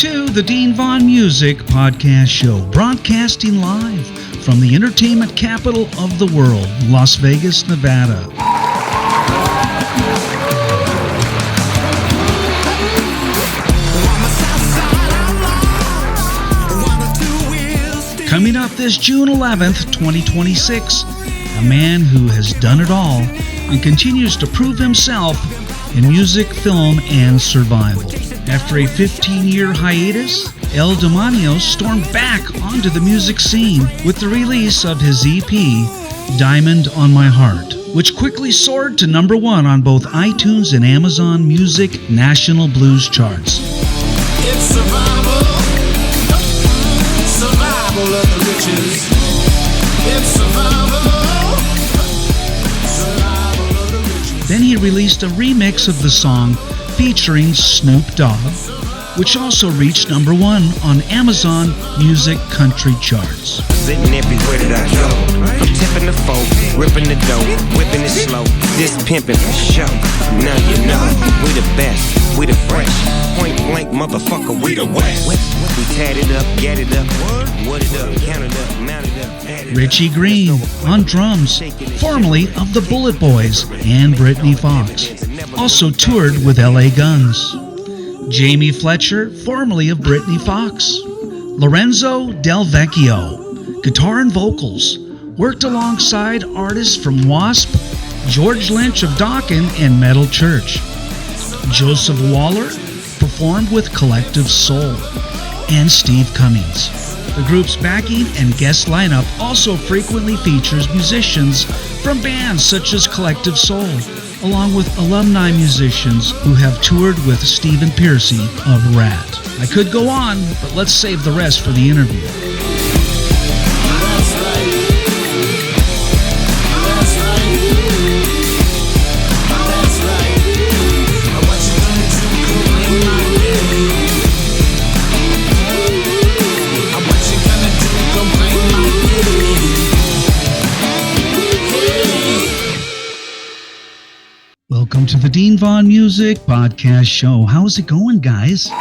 to the Dean Vaughn Music Podcast Show, broadcasting live from the entertainment capital of the world, Las Vegas, Nevada. Coming up this June 11th, 2026, a man who has done it all and continues to prove himself in music, film, and survival. After a 15-year hiatus, El Demonio stormed back onto the music scene with the release of his EP, Diamond on My Heart, which quickly soared to number one on both iTunes and Amazon Music National Blues charts. It's survival of the riches. It's survival of the riches. Then he released a remix of the song featuring Snoop Dogg, which also reached number one on Amazon Music Country charts. Sitting everywhere that I go, I'm tipping the folk, ripping the dough, whipping it slow, this pimping for show. Now you know, we the best, we the fresh, point blank motherfucker, we the West. We tatted up, get it up, what it up, count it up, mount it up, add it up. Ryche Green on drums, formerly of the BulletBoys and Britny Fox, also toured with LA Guns. Jamie Fletcher, formerly of Britny Fox. Lorenzo del Vecchio, guitar and vocals, worked alongside artists from W.A.S.P, George Lynch of Dokken, and Metal Church. Joseph Waller performed with Collective Soul and Steve Cummings. The group's backing and guest lineup also frequently features musicians from bands such as Collective Soul, along with alumni musicians who have toured with Stephen Pearcy of RATT. I could go on, but let's save the rest for the interview. Welcome to the Dean Vaughn Music Podcast Show. How's it going, guys? Hey,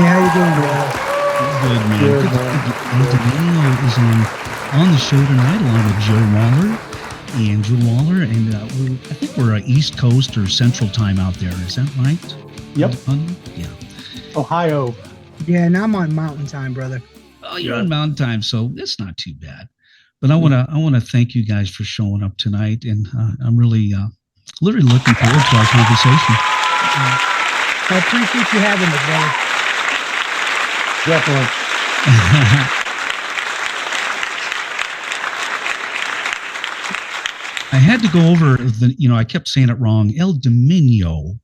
how you doing, man? Good, man. Good. Demonio is on the show tonight along with Joe Waller, and I think we're East Coast or Central Time out there. Is that right? Yep. Yeah. Ohio. Yeah, and I'm on Mountain Time, brother. Oh, you're on Mountain Time, so it's not too bad. But I want to thank you guys for showing up tonight, and I'm really literally looking forward to our conversation. I appreciate you having me, brother. Definitely. I had to go over I kept saying it wrong. El Demonio.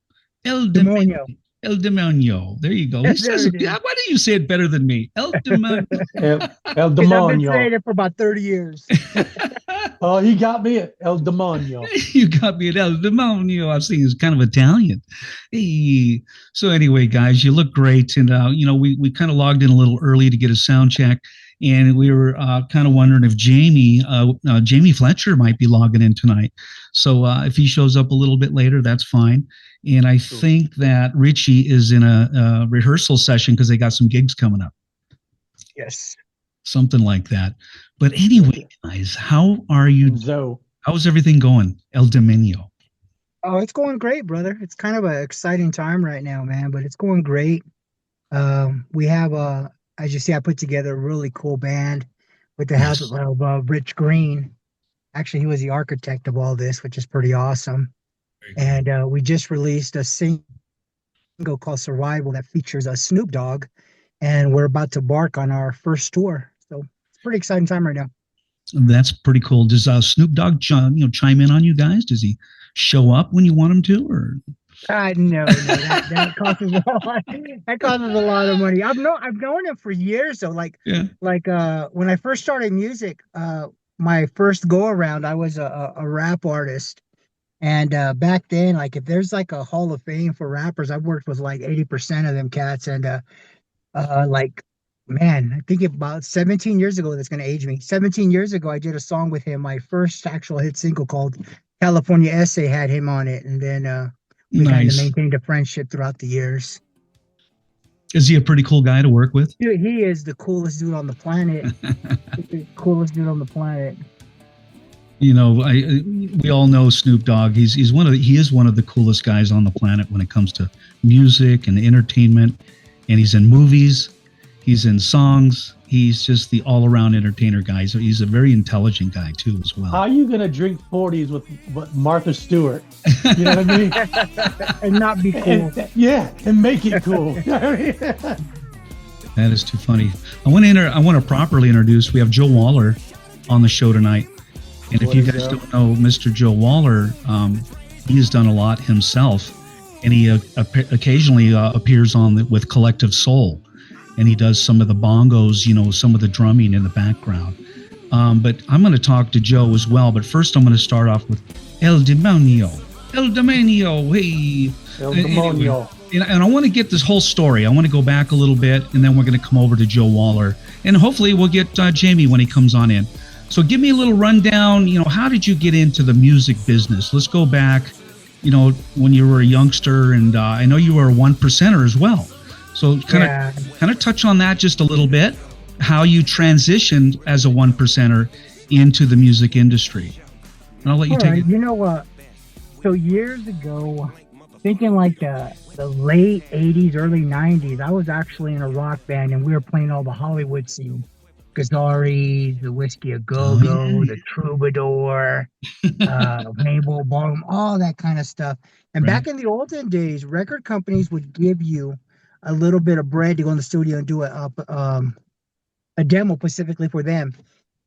El Demonio. There you go. Why do you say it better than me? El Demonio. El I've been Demonio. saying it for about 30 years. Oh, he got me at El Demonio. You got me at El Demonio. I was thinking it's kind of Italian. Hey. So anyway, guys, you look great. And, we kind of logged in a little early to get a sound check. And we were kind of wondering if Jamie Fletcher might be logging in tonight. So if he shows up a little bit later, that's fine. And I think that Ryche is in a rehearsal session because they got some gigs coming up. Yes. Something like that. But anyway, guys, how are you? How's everything going, El Demonio? Oh, it's going great, brother. It's kind of an exciting time right now, man, but it's going great. We have as you see, I put together a really cool band with the help of Ryche Green. Actually, he was the architect of all this, which is pretty awesome. And we just released a single called Survival that features a Snoop Dogg, and we're about to embark on our first tour. So it's a pretty exciting time right now. That's pretty cool. Does Snoop Dogg chime in on you guys? Does he show up when you want him to, or? No, that costs a lot. That costs a lot of money. I've known him for years though. Like when I first started music, my first go around, I was a rap artist. And back then, like if there's like a Hall of Fame for rappers, I've worked with like 80% of them cats. And man, I think about 17 years ago, that's going to age me. 17 years ago, I did a song with him. My first actual hit single called California Essay had him on it. And then we kind of maintained a friendship throughout the years. Is he a pretty cool guy to work with? Dude, he is the coolest dude on the planet. The coolest dude on the planet. You know, we all know Snoop Dogg. He is one of the coolest guys on the planet when it comes to music and entertainment. And he's in movies, he's in songs. He's just the all-around entertainer guy. So he's a very intelligent guy too, as well. How are you gonna drink 40s with Martha Stewart? You know what I mean? And not be cool. And make it cool. That is too funny. I want to properly introduce. We have Joe Waller on the show tonight, and if you guys don't know Mr. Joe Waller, he has done a lot himself, and he occasionally appears on with Collective Soul. And he does some of the bongos, you know, some of the drumming in the background. But I'm going to talk to Joe as well. But first, I'm going to start off with El Demonio. El Demonio, hey. El Demonio. And I want to get this whole story. I want to go back a little bit, and then we're going to come over to Joe Waller. And hopefully we'll get Jamie when he comes on in. So give me a little rundown. You know, how did you get into the music business? Let's go back, you know, when you were a youngster. And I know you were a one percenter as well. So kind of touch on that just a little bit, how you transitioned as a one percenter into the music industry. And I'll let you take it. You know what? So years ago, thinking like the late 80s, early 90s, I was actually in a rock band and we were playing all the Hollywood scene. Gazzari, the Whiskey a Go-Go, the Troubadour, Mabel Ballroom, all that kind of stuff. And back in the olden days, record companies would give you a little bit of bread to go in the studio and do a demo specifically for them.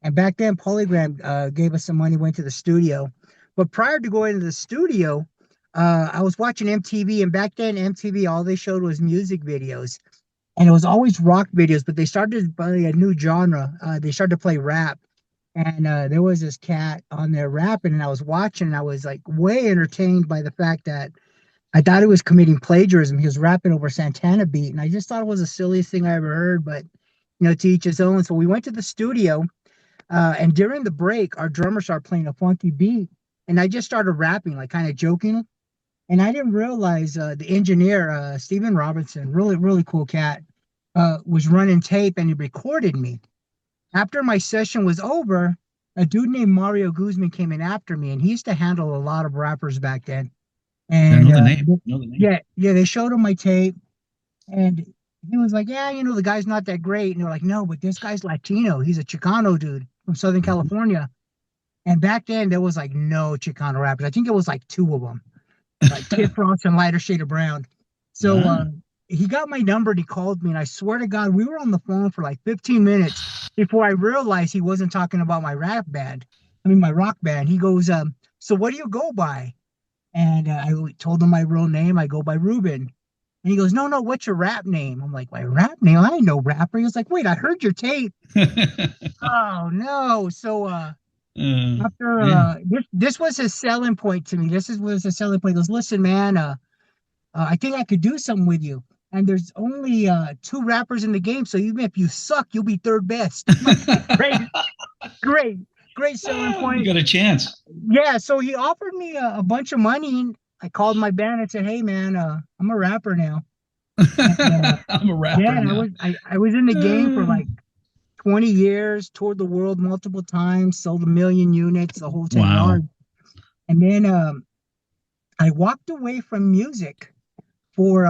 And back then, Polygram gave us some money, went to the studio. But prior to going to the studio, I was watching MTV, and back then, MTV, all they showed was music videos. And it was always rock videos, but they started to play a new genre. They started to play rap. And there was this cat on there rapping, and I was watching, and I was like way entertained by the fact that I thought he was committing plagiarism. He was rapping over Santana beat, and I just thought it was the silliest thing I ever heard, but, you know, to each his own. So we went to the studio, and during the break, our drummer started playing a funky beat, and I just started rapping, like kind of joking. And I didn't realize the engineer, Stephen Robinson, really, really cool cat, was running tape, and he recorded me. After my session was over, a dude named Mario Guzman came in after me, and he used to handle a lot of rappers back then. And I know the name. Yeah, they showed him my tape, and he was like, yeah, you know, the guy's not that great. And they're like, no, but this guy's Latino. He's a Chicano dude from Southern California. And back then, there was like no Chicano rappers. I think it was like two of them, like Kid Frost and Lighter Shade of Brown. So he got my number and he called me, and I swear to God, we were on the phone for like 15 minutes before I realized he wasn't talking about my my rock band. He goes, so what do you go by? And I told him my real name. I go by Ruben. And he goes, no, what's your rap name? I'm like, my rap name? I ain't no rapper. He was like, wait, I heard your tape. Oh, no. So this was his selling point to me. Was his selling point. He goes, listen, man, I think I could do something with you. And there's only two rappers in the game. So even if you suck, you'll be third best. Great selling point. You got a chance. Yeah, so he offered me a bunch of money. I called my band and said, hey, man, I'm a rapper now. And, I'm a rapper now. I was in the game for like 20 years, toured the world multiple times, sold 1 million units, the whole 10 yards. And then I walked away from music for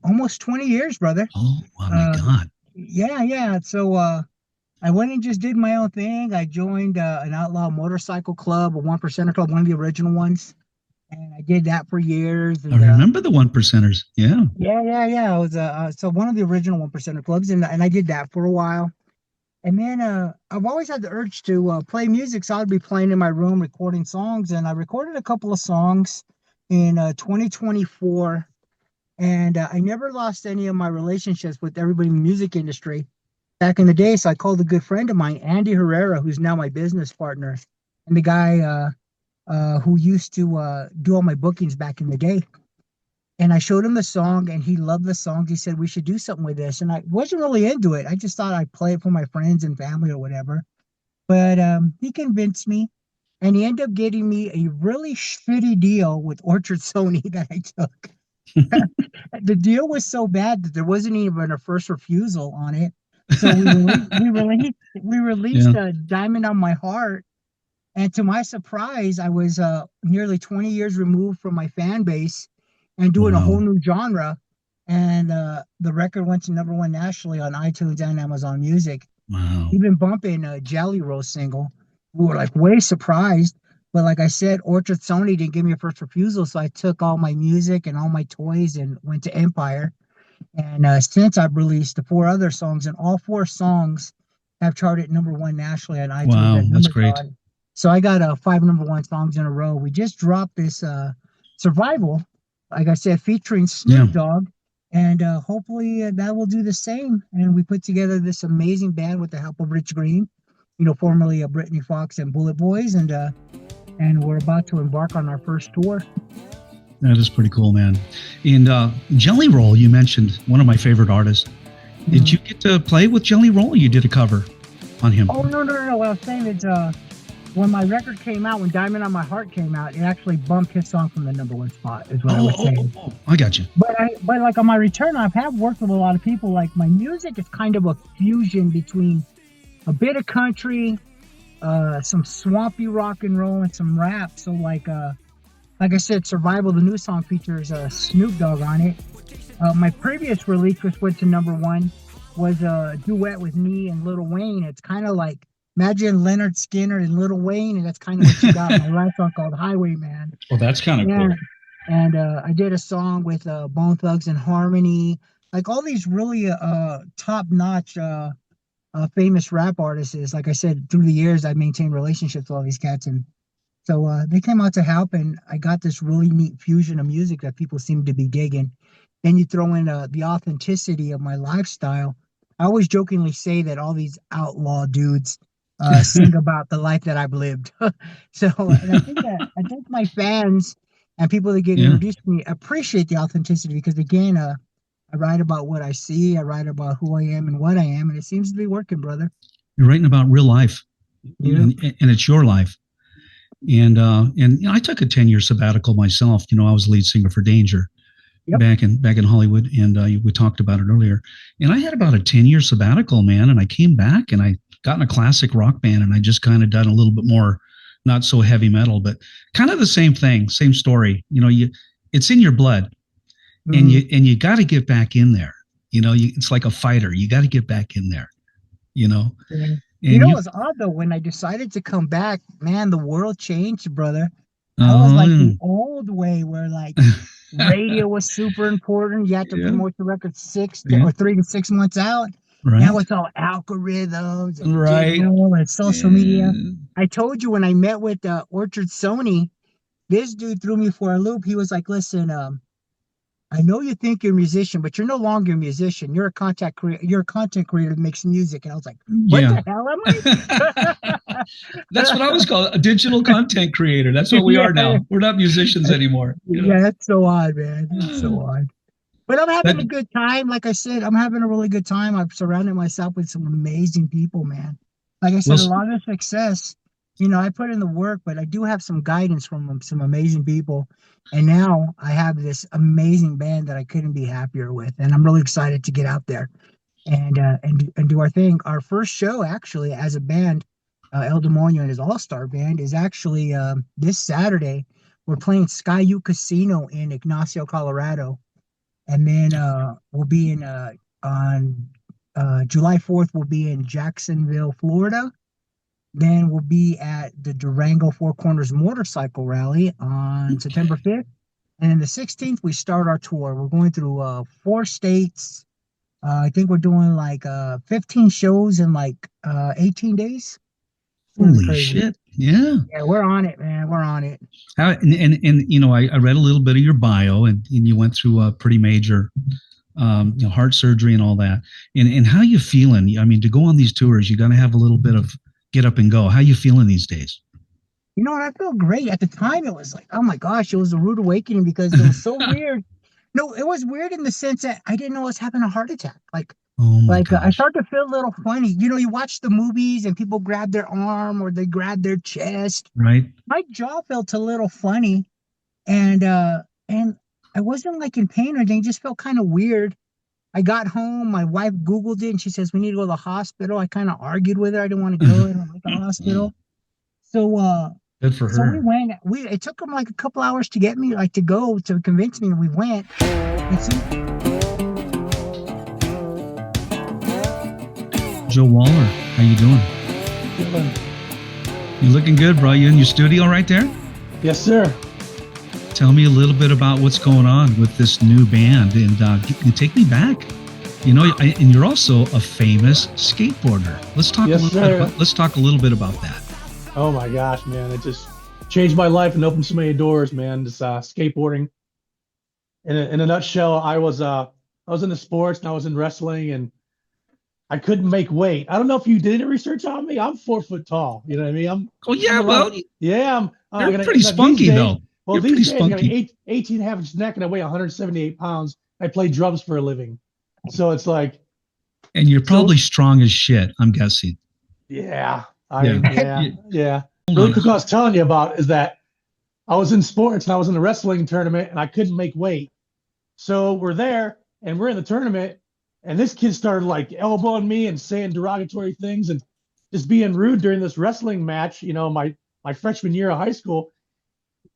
almost 20 years, brother. Oh, my God. Yeah. So I went and just did my own thing. I joined an outlaw motorcycle club, a one percenter club, one of the original ones. And I did that for years. And, I remember the one percenters. Yeah. Yeah. I was so one of the original one percenter clubs, and I did that for a while. And then I've always had the urge to play music, so I'd be playing in my room recording songs. And I recorded a couple of songs in 2024. And I never lost any of my relationships with everybody in the music industry back in the day. So I called a good friend of mine, Andy Herrera, who's now my business partner, and the guy who used to do all my bookings back in the day. And I showed him the song, and he loved the song. He said, we should do something with this. And I wasn't really into it. I just thought I'd play it for my friends and family or whatever. But he convinced me, and he ended up getting me a really shitty deal with Orchard Sony that I took. The deal was so bad that there wasn't even a first refusal on it. So we released Yeah. Diamond on My Heart, and to my surprise, I was nearly 20 years removed from my fan base and doing a whole Wow. new genre. And the record went to #1 nationally on iTunes and Amazon Music. Wow. Even bumping a Jelly Roll single. We were like way surprised. But like I said, Orchard Sony didn't give me a first refusal, so I took all my music and all my toys and went to Empire. And since I've released the 4 other songs, and all 4 songs have charted #1 nationally on iTunes Wow. and That's great. Amazon. So I got 5 #1 songs in a row. We just dropped this Survival, like I said, featuring Yeah. Snoop Dogg, and hopefully that will do the same. And we put together this amazing band with the help of Ryche Green, formerly of Britny Fox and Bullet Boys, and we're about to embark on our first tour. That is pretty cool, man. And Jelly Roll, you mentioned one of my favorite artists. Did you get to play with Jelly Roll? Or you did a cover on him? Oh, no. What I was saying is, when my record came out, when Diamond on My Heart came out, it actually bumped his song from the #1 spot, is what I was saying. I got you. But like on my return, I have worked with a lot of people. Like my music is kind of a fusion between a bit of country, some swampy rock and roll, and some rap. So like I said, Survival, the new song, features Snoop Dogg on it. My previous release, which went to #1, was a duet with me and Lil Wayne. It's kind of like, imagine Leonard Skinner and Lil Wayne, and that's kind of what you got. My last song called Highwayman. Well, that's kind of cool. And I did a song with Bone Thugs and Harmony, like all these really top-notch famous rap artists. Like I said, through the years, I've maintained relationships with all these cats, and so they came out to help, and I got this really neat fusion of music that people seem to be digging. Then you throw in the authenticity of my lifestyle. I always jokingly say that all these outlaw dudes sing about the life that I've lived. So and I think my fans and people that get introduced to me appreciate the authenticity, because again, I write about what I see, I write about who I am and what I am, and it seems to be working, brother. You're writing about real life, and it's your life. And I took a 10-year sabbatical myself. I was lead singer for Danger back in Hollywood, and we talked about it earlier. And I had about a 10-year sabbatical, man. And I came back and I got in a classic rock band, and I just kind of done a little bit more, not so heavy metal, but kind of the same thing, same story. It's in your blood, and you got to get back in there. It's like a fighter. You got to get back in there. And it was odd though, when I decided to come back, man, the world changed, brother. I was like the old way where like radio was super important. You had to promote the record 3 to 6 months out. Right. Now it's all algorithms and digital and social media. I told you when I met with Orchard Sony, this dude threw me for a loop. He was like, listen, I know you think you're a musician, but you're no longer a musician. You're a content creator. You're a content creator that makes music. And I was like, what the hell am I? That's what I was called, a digital content creator. That's what we are now. We're not musicians anymore. Yeah, that's so odd, man. That's so odd. But I'm having a good time. Like I said, I'm having a really good time. I've surrounded myself with some amazing people, man. Like I said, a lot of success. I put in the work, but I do have some guidance from some amazing people. And now I have this amazing band that I couldn't be happier with. And I'm really excited to get out there and do our thing. Our first show, actually, as a band, El Demonio and his all-star band, is actually this Saturday. We're playing Sky U Casino in Ignacio, Colorado. And then we'll be on July 4th, we'll be in Jacksonville, Florida. Then we'll be at the Durango Four Corners Motorcycle Rally on September 5th. And then the 16th, we start our tour. We're going through 4 states. I think we're doing like 15 shows in like 18 days. Holy shit. Yeah. Yeah, we're on it, man. We're on it. I read a little bit of your bio, and you went through a pretty major heart surgery and all that. And how you feeling? I mean, to go on these tours, you got to have a little bit of get up and go. How you feeling these days? And I feel great. At the time, it was like, oh my gosh, it was a rude awakening because it was so weird. No, it was weird in the sense that I didn't know I was having a heart attack. I started to feel a little funny. You watch the movies and people grab their arm or they grab their chest. Right. My jaw felt a little funny, and I I wasn't like in pain or anything. It just felt kind of weird. I got home. My wife Googled it and she says, we need to go to the hospital. I kind of argued with her. I didn't want to go. I don't like the hospital. So, Good for so we her. went. It took them like a couple hours to get me, like to go to convince me. And we went. And so, Joe Waller, how you doing? You looking good, bro? You in your studio right there? Yes, sir. Tell me a little bit about what's going on with this new band, and take me back. You know, and you're also a famous skateboarder. Let's talk let's talk a little bit about that. Oh my gosh, man! It just changed my life and opened so many doors, man. Just skateboarding. In a nutshell, I was into sports and I was in wrestling, and I couldn't make weight. I don't know if you did any research on me. I'm 4 foot tall. You know what I mean? You're pretty spunky though. Well, you're these pretty days, spunky. I got 18 half inch neck and I weigh 178 pounds. I play drums for a living. So it's like. And you're probably strong as shit, I'm guessing. Yeah. Hold Really on. quick, what I was telling you about is that I was in sports and I was in a wrestling tournament and I couldn't make weight. So we're there and we're in the tournament and this kid started like elbowing me and saying derogatory things and just being rude during this wrestling match, you know, my freshman year of high school.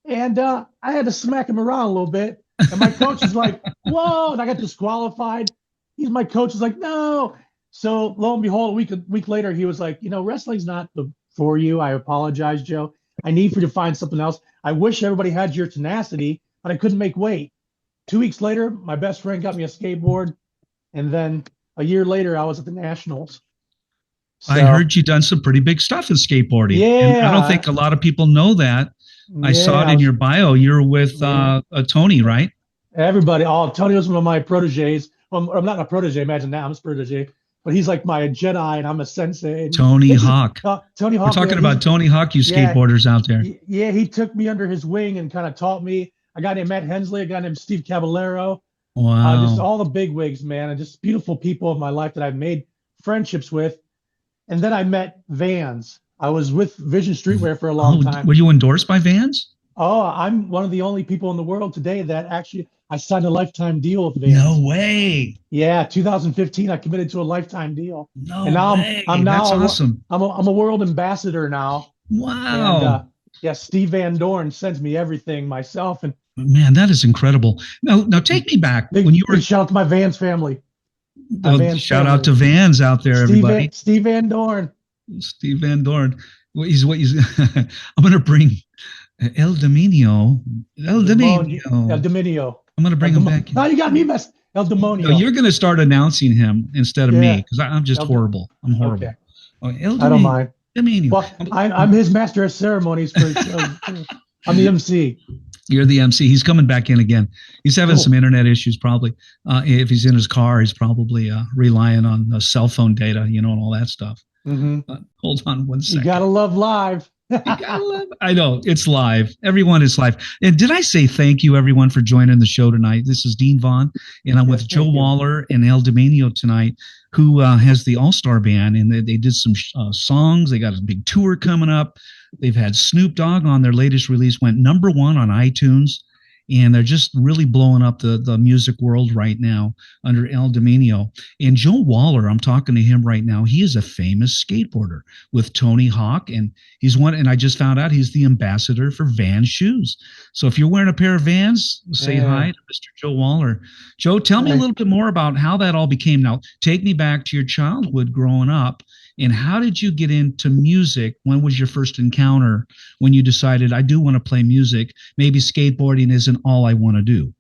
And I had to smack him around a little bit. And my coach is like, whoa, and I got disqualified. My coach is like, no. So lo and behold, a week later, he was like, you know, wrestling's not for you. I apologize, Joe. I need for you to find something else. I wish everybody had your tenacity, but I couldn't make weight. 2 weeks later, my best friend got me a skateboard. And then a year later, I was at the Nationals. So, I heard you done some pretty big stuff in skateboarding. Yeah. And I don't think a lot of people know that. I saw it in your bio. You're with Tony, right? Everybody. Tony was one of my proteges. Well, I'm not a protege. Imagine that. I'm his protege. But he's like my Jedi, and I'm a sensei. Tony Hawk. Tony Hawk. We're talking about Tony Hawk, you skateboarders out there. Yeah, he took me under his wing and kind of taught me. A guy named Matt Hensley, a guy named Steve Caballero. Wow. Just all the big wigs, man, and just beautiful people of my life that I've made friendships with. And then I met Vans. I was with Vision Streetwear for a long time. Were you endorsed by Vans? Oh, I'm one of the only people in the world today that actually I signed a lifetime deal with Vans. No way. Yeah, 2015, I committed to a lifetime deal. No and now way. I'm now That's awesome. I'm a world ambassador now. Wow. And, Steve Van Dorn sends me everything myself. And man, that is incredible. Now take me back when you were. Shout out to my Vans family. Shout out to Vans out there, everybody. Steve Van Dorn. Steve Van Dorn. He's I'm going to bring El Demonio. El Demonio. I'm going to bring him back. No, you got me messed. El Demonio. No, you're going to start announcing him instead of me because I'm just horrible. I'm horrible. Okay. I don't mind. Demonio. Well, I'm his master of ceremonies for his show. I'm the MC. You're the MC. He's coming back in again. He's having some internet issues probably. If he's in his car, he's probably relying on cell phone data, and all that stuff. Mm-hmm. Hold on one second. You gotta love live. I know it's live. Everyone is live. And did I say thank you, everyone, for joining the show tonight? This is Dean Vaughn, and I'm with Joe Waller and El Demonio tonight, who has the All-Star Band, and they did some songs. They got a big tour coming up. They've had Snoop Dogg on their latest release, went #1 on iTunes. And they're just really blowing up the music world right now under El Demonio. And Joe Waller, I'm talking to him right now. He is a famous skateboarder with Tony Hawk. And and I just found out he's the ambassador for Vans shoes. So if you're wearing a pair of Vans, say hi to Mr. Joe Waller. Joe, tell me a little bit more about how that all became. Now, take me back to your childhood growing up. And how did you get into music? When was your first encounter when you decided, I do want to play music? Maybe skateboarding isn't all I want to do.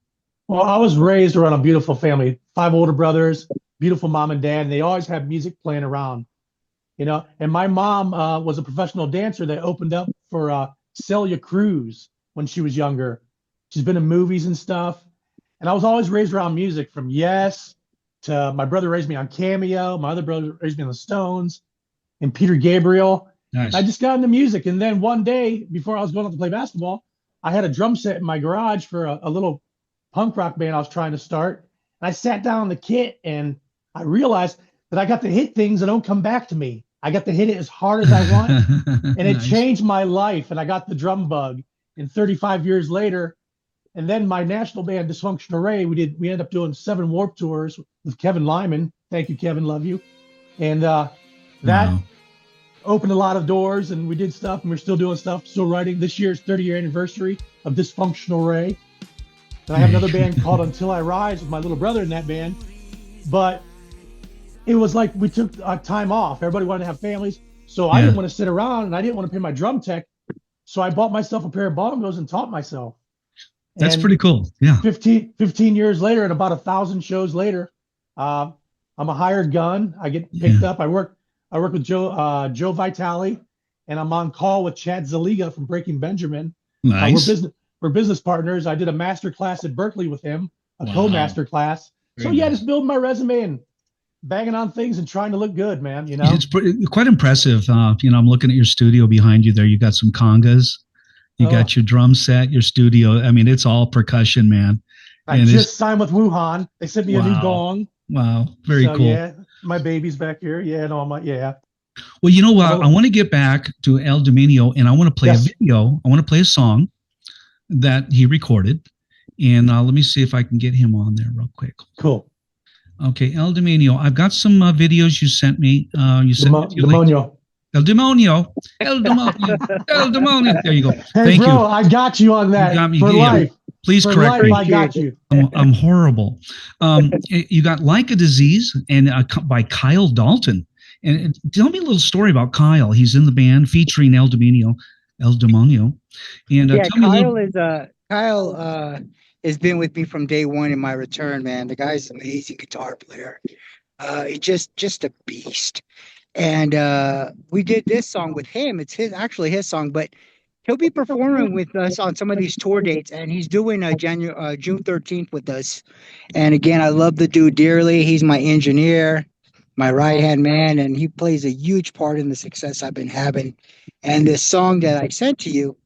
Well, I was raised around a beautiful family, 5 older brothers, beautiful mom and dad, and they always had music playing around, And my mom was a professional dancer that opened up for Celia Cruz when she was younger. She's been in movies and stuff. And I was always raised around music from Yes to my brother raised me on Cameo. My other brother raised me on the Stones and Peter Gabriel. Nice. I just got into music. And then one day before I was going out to play basketball, I had a drum set in my garage for a little punk rock band I was trying to start. And I sat down on the kit and I realized that I got to hit things that don't come back to me. I got to hit it as hard as I want. And it changed my life. And I got the drum bug. And 35 years later, And then my national band, Dysfunctional Ray, we ended up doing 7 Warped Tours with Kevin Lyman. Thank you, Kevin. Love you. And that opened a lot of doors, and we did stuff, and we're still doing stuff, still writing. This year's 30-year anniversary of Dysfunctional Ray. And I have another band called Until I Rise with my little brother in that band. But it was like we took time off. Everybody wanted to have families. So I didn't want to sit around, and I didn't want to pay my drum tech. So I bought myself a pair of bongos and taught myself. That's And pretty cool. Yeah. 15 years later, and about 1,000 shows later, I'm a hired gun. I get picked up. I work with Joe Vitale, and I'm on call with Chad Zaliga from Breaking Benjamin. Nice. We're business partners. I did a master class at Berkeley with him, a co-master class. Very nice. Just building my resume and banging on things and trying to look good, man. It's quite impressive. I'm looking at your studio behind you there. You got some congas. You got your drum set, your studio. I mean, it's all percussion, man. I just signed with Wuhan. They sent me a new gong. Wow. Very cool. Yeah, my baby's back here. Yeah, Well, you know what? I want to get back to El Demonio, and I want to play a video. I want to play a song that he recorded. And let me see if I can get him on there real quick. Cool. Okay, El Demonio. I've got some videos you sent me. You sent me Demonio. El Demonio. El Demonio. El Demonio. There you go. Hey, Thank bro, you. I got you on that. You got me. For life. Please For correct life, me. I got you. I'm horrible. You got Like a Disease and by Kyle Dalton. And tell me a little story about Kyle. He's in the band featuring El Demonio. And Kyle has been with me from day one in my return, man. The guy's an amazing guitar player. He's just a beast. And we did this song with him. It's his song, but he'll be performing with us on some of these tour dates, and he's doing June 13th with us. And again, I love the dude dearly. He's my engineer, my right-hand man, and he plays a huge part in the success I've been having. And this song that I sent to you,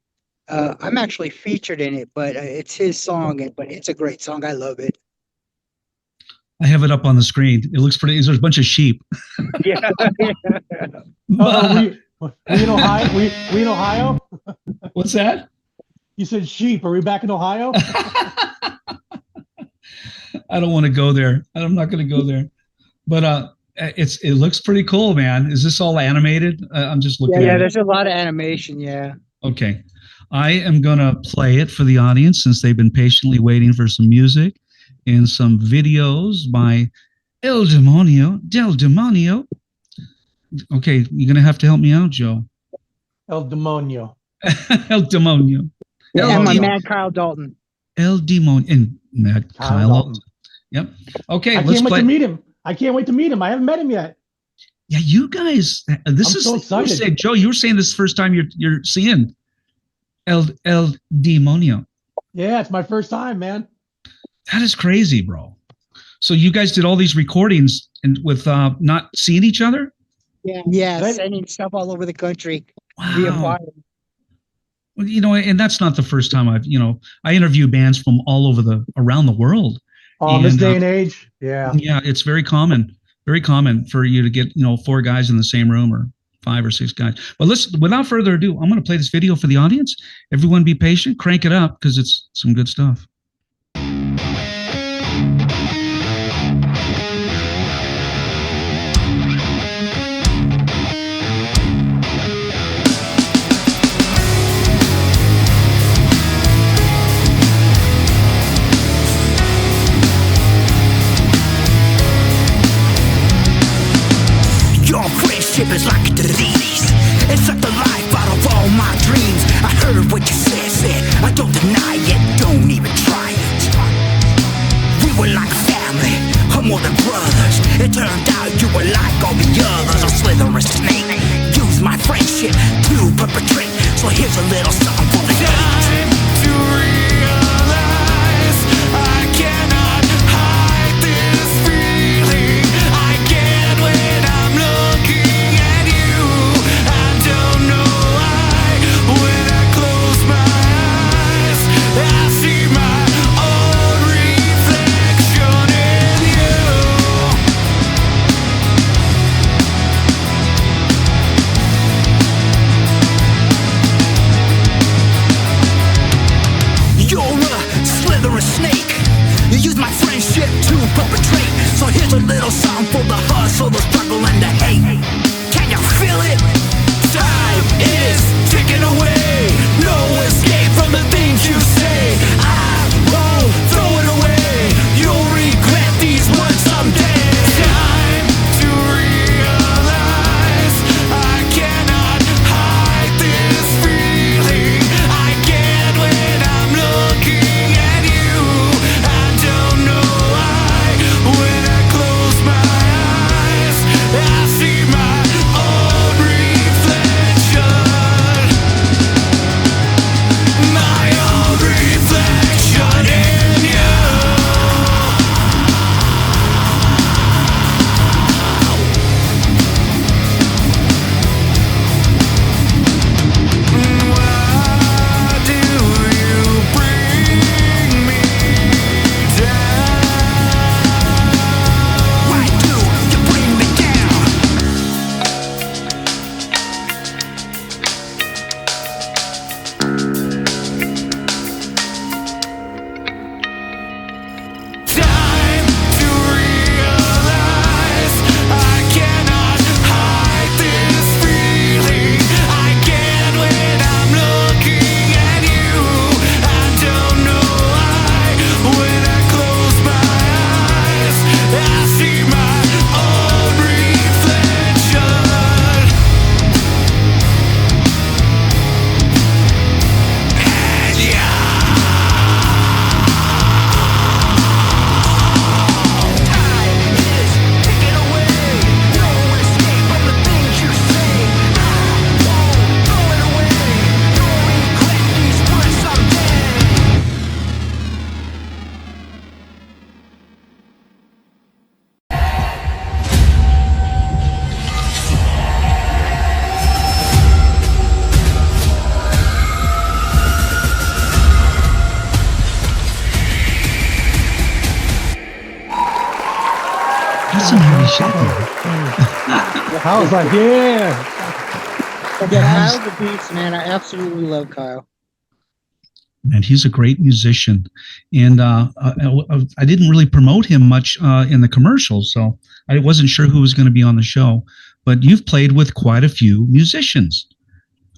I'm actually featured in it, but it's his song, but it's a great song. I love it. I have it up on the screen. It looks pretty. There's a bunch of sheep. Yeah. We in Ohio? We in Ohio? What's that? You said sheep. Are we back in Ohio? I don't want to go there. I'm not going to go there. But it looks pretty cool, man. Is this all animated? I'm just looking at it. Yeah, there's a lot of animation, yeah. Okay. I am going to play it for the audience since they've been patiently waiting for some music and some videos by El Demonio. Del Demonio. Okay, you're going to have to help me out, Joe. El Demonio. El Demonio. And my man Kyle Dalton. El Demonio. And Matt Kyle Dalton. Yep. Okay, let's play. I can't wait to meet him. I haven't met him yet. Yeah, you guys, this I'm is so excited. Joe, you were saying this is the first time you're seeing El Demonio. Yeah, it's my first time, man. That is crazy, bro. So you guys did all these recordings and with not seeing each other? Yeah, sending stuff all over the country. Wow. Well, and that's not the first time I interview bands from all over around the world. This day and age. Yeah. Yeah, it's very common for you to get, 4 guys in the same room or 5 or 6 guys. But without further ado, I'm going to play this video for the audience. Everyone be patient, crank it up because it's some good stuff. Is like a disease. It sucked the life out of all my dreams. I heard what you said. I don't deny it, don't even try it. We were like family, or more than brothers. It turned out you were like all the others. A slitherous snake used my friendship to perpetrate. So here's a little something for the time to realize I cannot hide this feeling. I get when I'm looking. use my friendship to perpetrate. So here's a little song for the hustle, the struggle, and the hate. Can you feel it? Time is ticking away. No escape from the things you say. I won't throw it away. You'll regret these words someday. Time to realize I cannot hide this feeling. I get when I'm looking at you. I don't know why. When I close my eyes, I see my own reflection. My own reflection in you. Why do you bring me down? Why do you bring me down? Time to realize I cannot hide this feeling. I get when I'm looking at you. I don't know why. When I close my eyes, I see my own reflection. And time is ticking away. No escape from the things you say. I won't throw it away. You'll regret these words someday. That's some heavy shit there. I was like, yeah. Yeah, Kyle's the beast, man. I absolutely love Kyle. And he's a great musician. And I didn't really promote him much in the commercials, so I wasn't sure who was going to be on the show. But you've played with quite a few musicians,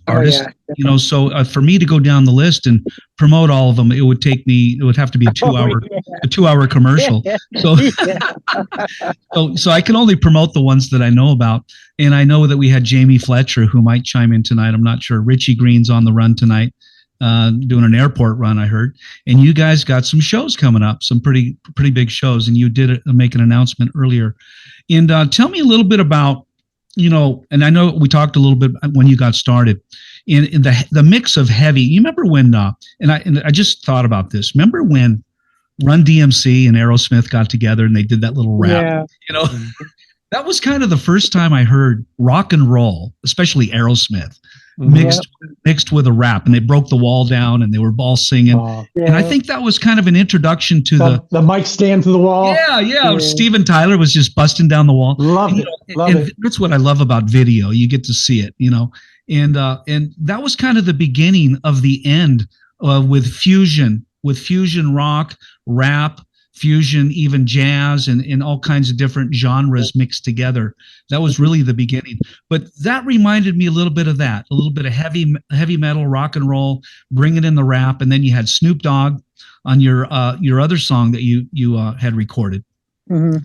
artists. yeah. You know, so for me to go down the list and promote all of them, it would have to be a 2-hour commercial. So, so I can only promote the ones that I know about. And I know that we had Jamie Fletcher, who might chime in tonight. I'm not sure. Ryche Green's on the run tonight, doing an airport run, I heard. And you guys got some shows coming up, some pretty big shows. And you did make an announcement earlier. And tell me a little bit about, you know, and I know we talked a little bit when you got started in the mix of heavy. You remember when, and I just thought about this. Remember when Run DMC and Aerosmith got together and they did that little rap? Yeah. You know, that was kind of the first time I heard rock and roll, especially Aerosmith, mixed with a rap, and they broke the wall down and they were all singing. And I think that was kind of an introduction to the mic stand to the wall. Yeah. Steven Tyler was just busting down the wall. Love it. That's what I love about video. You get to see it, you know, and that was kind of the beginning of the end with fusion rock, rap, fusion, even jazz, and all kinds of different genres mixed together. That was really the beginning. But that reminded me a little bit of that, a little bit of heavy metal, rock and roll, bringing in the rap, and then you had Snoop Dogg on your other song that you had recorded. Mm-hmm.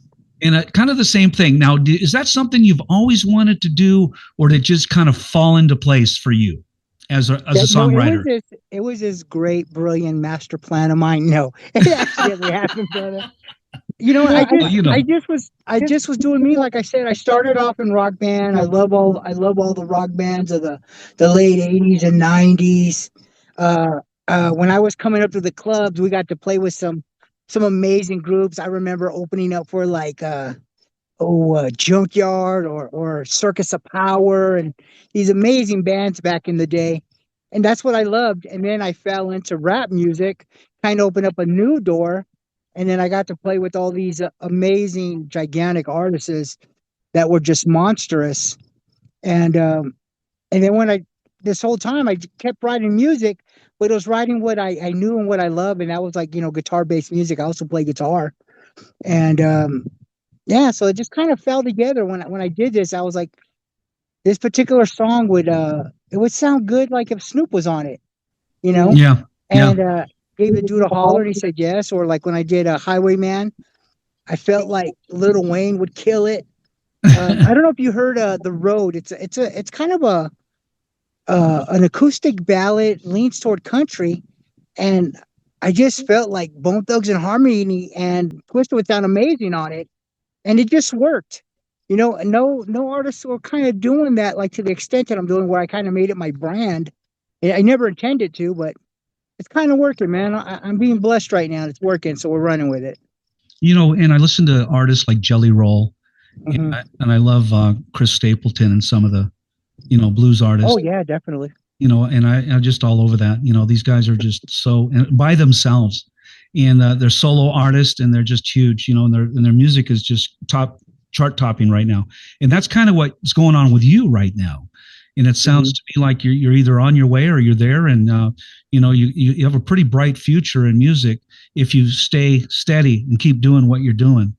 And kind of the same thing. Now, is that something you've always wanted to do, or did it just kind of fall into place for you as a songwriter? It was this great, brilliant master plan of mine. No, it actually happened, brother. You know, I just was doing me. Like I said, I started off in rock band. I love all the rock bands of the late '80s and '90s. When I was coming up to the clubs, we got to play with some amazing groups. I remember opening up for like Junkyard or Circus of Power and these amazing bands back in the day. And that's what I loved. And then I fell into rap music, kind of opened up a new door. And then I got to play with all these amazing, gigantic artists that were just monstrous. And then when I this whole time I kept writing music, but it was writing what I knew and what I love, and that was like, guitar based music. I also play guitar, and yeah, so it just kind of fell together when I did this. I was like, this particular song would it would sound good like if Snoop was on it, you know? Yeah. Yeah. And gave the dude a holler and he said yes. Or like when I did Highwayman, I felt like Lil Wayne would kill it. I don't know if you heard The Road. It's kind of an acoustic ballad, leans toward country, and I just felt like Bone Thugs and Harmony and Twista would sound amazing on it, and it just worked. No artists were kind of doing that like to the extent that I'm doing, where I kind of made it my brand. I never intended to, but it's kind of working, man. I'm being blessed right now. It's working, so we're running with it. And I listen to artists like Jelly Roll, Mm-hmm. and I love Chris Stapleton and some of the, blues artists. Oh yeah, definitely. And I'm just all over that. These guys are just so by themselves, and they're solo artists, and they're just huge. And their music is just chart topping right now. And that's kind of what's going on with you right now. And it sounds to me like you're either on your way or you're there, and you have a pretty bright future in music if you stay steady and keep doing what you're doing.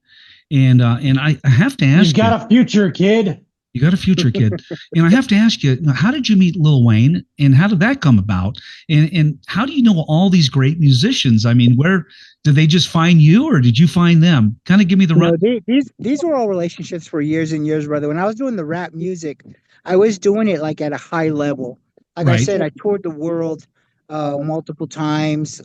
And I have to ask you, got a future, kid. You got a future, kid. And I have to ask you, how did you meet Lil Wayne, and how did that come about? And how do you know all these great musicians? I mean, where did they just find you, or did you find them? Kind of give me the run. These were all relationships for years and years, brother. When I was doing the rap music, I was doing it like at a high level. Like I said, I toured the world multiple times,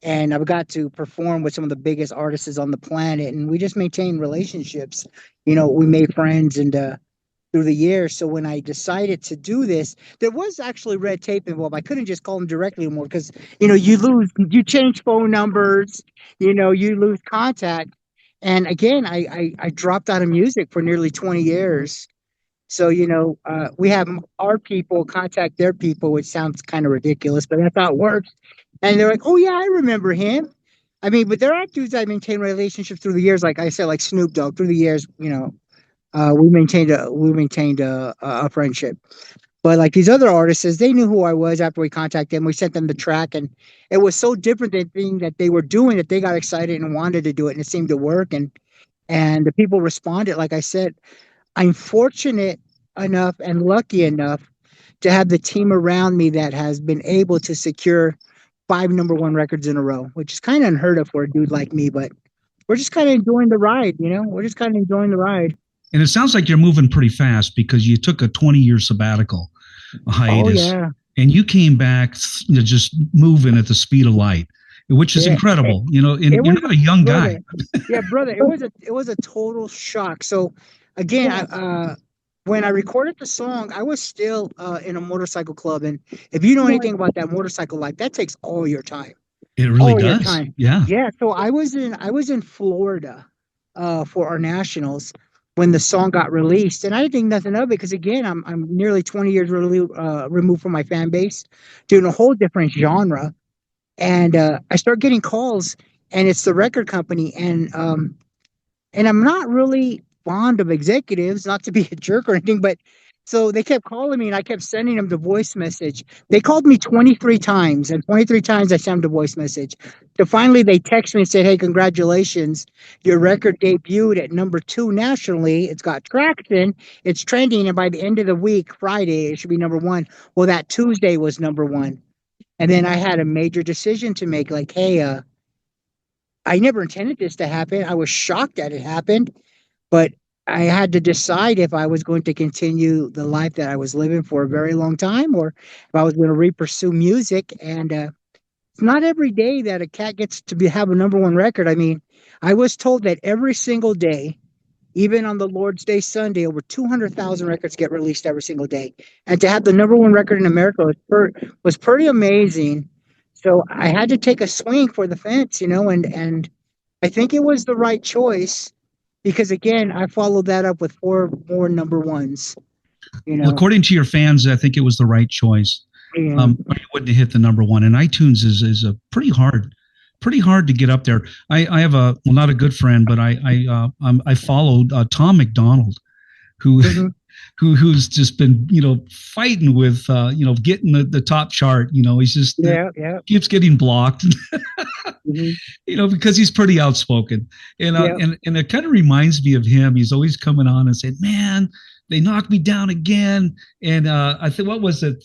and I've got to perform with some of the biggest artists on the planet, and we just maintained relationships. We made friends and through the years. So when I decided to do this, there was actually red tape involved. I couldn't just call them directly anymore because, you change phone numbers, you lose contact. And again, I dropped out of music for nearly 20 years. So, we have our people contact their people, which sounds kind of ridiculous, but that's how it works. And they're like, oh, yeah, I remember him. I mean, but there are dudes I maintain relationships through the years. Like I said, like Snoop Dogg, through the years, we maintained a friendship. But like these other artists, they knew who I was after we contacted them. We sent them the track, and it was so different than the thing that they were doing that they got excited and wanted to do it, and it seemed to work. And the people responded. Like I said, I'm fortunate enough and lucky enough to have the team around me that has been able to secure 5 number 1 records in a row, which is kind of unheard of for a dude like me. But we're just kind of enjoying the ride, We're just kind of enjoying the ride. And it sounds like you're moving pretty fast because you took a 20-year sabbatical hiatus. Oh, yeah. And you came back just moving at the speed of light, which is incredible. And you're not a young guy. Yeah, brother. It was a total shock. So again, when I recorded the song, I was still in a motorcycle club. And if you know anything about that motorcycle life, that takes all your time. It really does. Yeah. Yeah. So I was in Florida for our nationals when the song got released, and I didn't think nothing of it because again, I'm nearly 20 years removed from my fan base, doing a whole different genre, and I start getting calls, and it's the record company, and I'm not really fond of executives, not to be a jerk or anything, but so they kept calling me, and I kept sending them the voice message. They called me 23 times, and 23 times I sent them the voice message. So finally, they texted me and said, hey, congratulations. Your record debuted at number 2 nationally. It's got traction. It's trending, and by the end of the week, Friday, it should be number 1. Well, that Tuesday was number 1. And then I had a major decision to make, like, hey, I never intended this to happen. I was shocked that it happened, but I had to decide if I was going to continue the life that I was living for a very long time, or if I was going to pursue music. And it's not every day that a cat gets to have a number 1 record. I mean, I was told that every single day, even on the Lord's Day Sunday, over 200,000 records get released every single day. And to have the number 1 record in America was pretty amazing. So I had to take a swing for the fence, and I think it was the right choice. Because again, I followed that up with 4 more number 1s. Well, according to your fans, I think it was the right choice. Yeah. Or you wouldn't have hit the number 1. And iTunes is a pretty hard to get up there. I have not a good friend, but I followed Tom McDonald, who who's just been, fighting with, getting the top chart. He's just keeps getting blocked, because he's pretty outspoken. And and it kind of reminds me of him. He's always coming on and saying, "Man, they knocked me down again." And I think, what was it?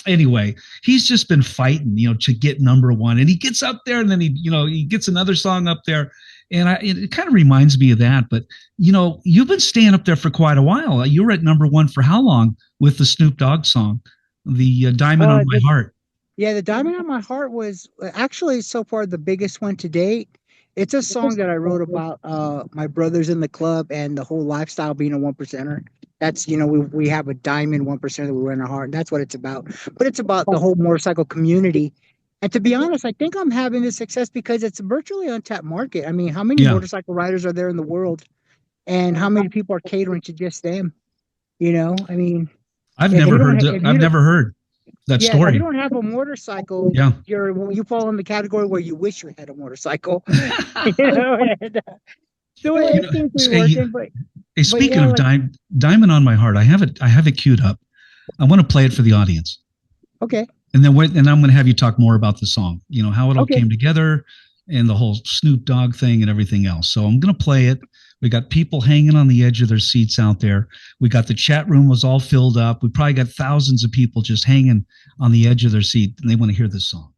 Anyway, he's just been fighting, to get number one. And he gets up there, and then he gets another song up there. And it kind of reminds me of that. But, you've been staying up there for quite a while. You were at number one for how long with the Snoop Dogg song, the Diamond on My Heart? Yeah, the Diamond on My Heart was actually so far the biggest one to date. It's a song that I wrote about my brothers in the club and the whole lifestyle being a 1%er. That's, we have a diamond 1% that we wear in our heart. And that's what it's about. But it's about the whole motorcycle community. And to be honest, I think I'm having this success because it's a virtually untapped market. I mean, how many motorcycle riders are there in the world? And how many people are catering to just them? I mean, I've never heard that story. If you don't have a motorcycle, you fall in the category where you wish you had a motorcycle. So it seems to be working. Hey, speaking of Diamond on My Heart, I have it queued up. I want to play it for the audience. Okay. And then I'm going to have you talk more about the song, how it all came together and the whole Snoop Dogg thing and everything else. So I'm going to play it. We got people hanging on the edge of their seats out there. We got the chat room was all filled up. We probably got thousands of people just hanging on the edge of their seat, and they want to hear this song.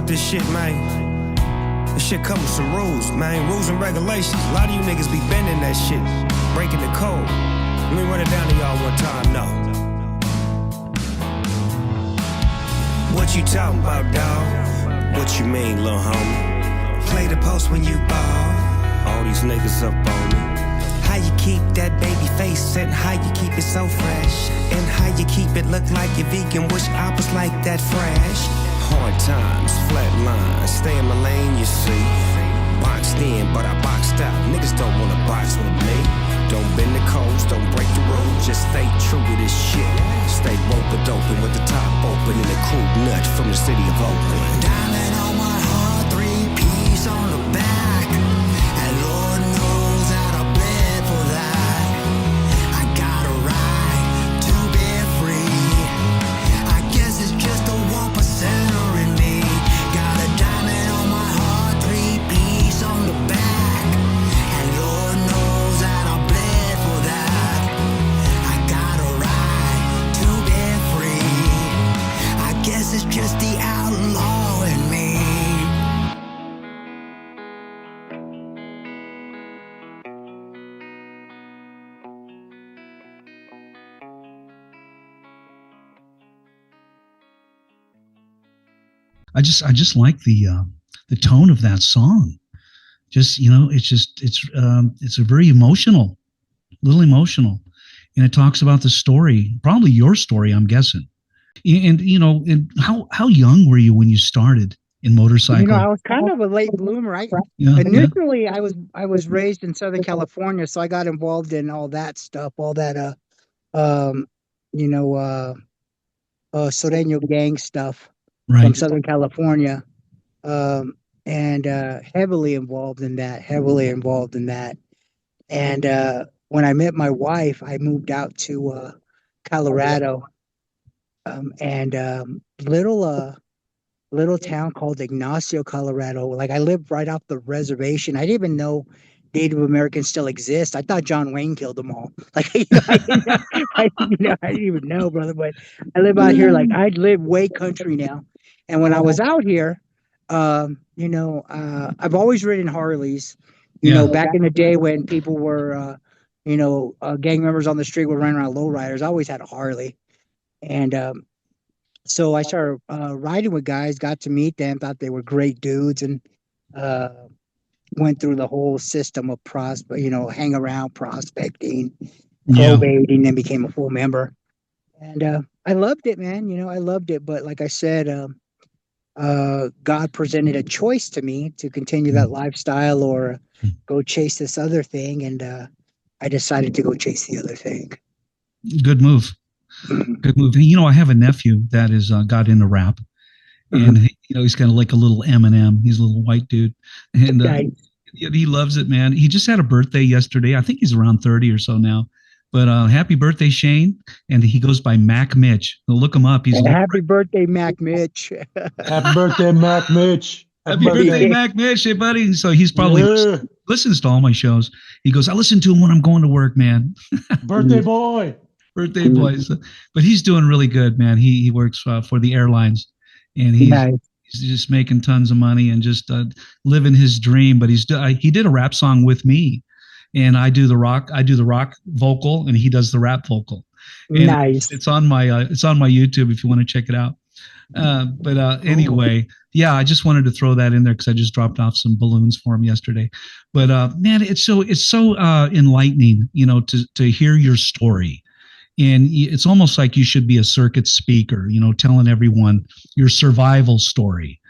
This shit, man. This shit comes with some rules, man. Rules and regulations. A lot of you niggas be bending that shit, breaking the code. Let me run it down to y'all one time, no. What you talking about, dawg? What you mean, lil' homie? Play the post when you ball. All these niggas up on me. How you keep that baby face and how you keep it so fresh, and how you keep it look like you're vegan. Wish I was like that fresh. Hard times, flat lines, stay in my lane, you see. Boxed in, but I boxed out. Niggas don't wanna box with me. Don't bend the codes, don't break the rules, just stay true to this shit. Stay roped open with the top open and a cool nut from the city of Oakland. Diamond on my heart, 3-piece on the back, and Lord knows that I bled for that. I got a right to be free. I guess it's just a 1%. I just like the tone of that song. Just, it's a very emotional, little emotional. And it talks about the story, probably your story, I'm guessing. And how young were you when you started in motorcycle? I was kind of a late bloomer. Initially, I was raised in Southern California, so I got involved in all that stuff, all that Sureño gang stuff from Southern California, and heavily involved in that. And when I met my wife, I moved out to Colorado, and little town called Ignacio, Colorado. Like, I lived right off the reservation. I didn't even know Native Americans still exist. I thought John Wayne killed them all. Like, I didn't even know, brother. But I live out here. Like, I live way country now. And when I was out here, I've always ridden Harleys. Back in the day when people were, gang members on the street were running around lowriders, I always had a Harley. And so I started riding with guys, got to meet them, thought they were great dudes, and went through the whole system of hang around, prospecting, probating, and became a full member. And I loved it, man. I loved it. But like I said, God presented a choice to me to continue that lifestyle or go chase this other thing. And I decided to go chase the other thing. Good move. Good move. I have a nephew that is got into rap, and he's kind of like a little Eminem. He's a little white dude, and he loves it, man. He just had a birthday yesterday. I think he's around 30 or so now. But happy birthday, Shane! And he goes by Mac Mitch. So look him up. Happy birthday, Mac Mitch. Happy birthday, Mac Mitch. Happy birthday, Mac Mitch, hey buddy. So he's probably listens to all my shows. He goes, I listen to him when I'm going to work, man. Birthday boy. Birthday boys. But he's doing really good, man. He works for the airlines, and he's just making tons of money and just living his dream. But he did a rap song with me, and I do the rock vocal, and he does the rap vocal. And nice. It's on my YouTube if you want to check it out. Anyway, yeah, I just wanted to throw that in there because I just dropped off some balloons for him yesterday. But man, it's so enlightening, to hear your story. And it's almost like you should be a circuit speaker, telling everyone your survival story,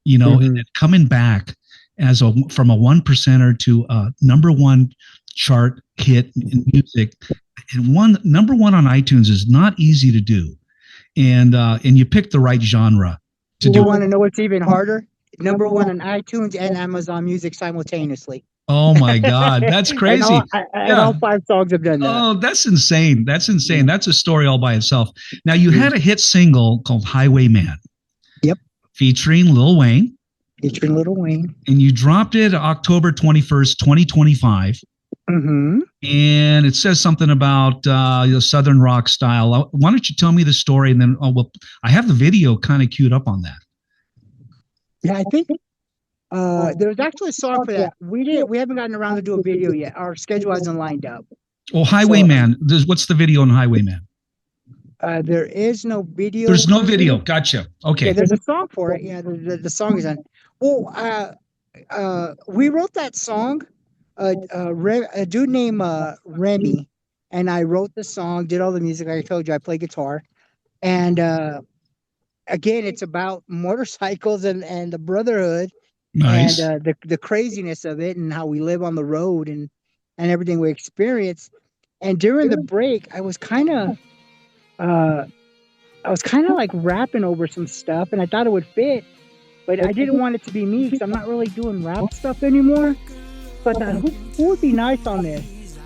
and coming back from a 1% to a number one chart hit in music, and number one on iTunes is not easy to do. And you picked the right genre to do. You want to know what's even harder? Number one on iTunes and Amazon Music simultaneously. Oh my God, that's crazy. and all 5 songs have done that. Oh, that's insane. That's insane. That's a story all by itself. Now, you had a hit single called Highwayman. Yep. Featuring Lil Wayne. And you dropped it October 21st, 2025. Mm-hmm. And it says something about Southern rock style. Why don't you tell me the story, and then I have the video kind of queued up on that. Yeah, I think there's actually a song for that. We haven't gotten around to do a video yet. Our schedule hasn't lined up. Well, Highwayman. What's the video on Highwayman? There is no video. There's no video. Gotcha. Okay. Yeah, there's a song for it. Yeah, the song is on. Well, we wrote that song. A dude named Remy and I wrote the song, did all the music. Like I told you, I play guitar. And again, it's about motorcycles and the brotherhood. Nice. And the craziness of it and how we live on the road and everything we experience. And during the break, I was kind of like rapping over some stuff, and I thought it would fit, but I didn't want it to be me because I'm not really doing rap stuff anymore. But who would be nice on this?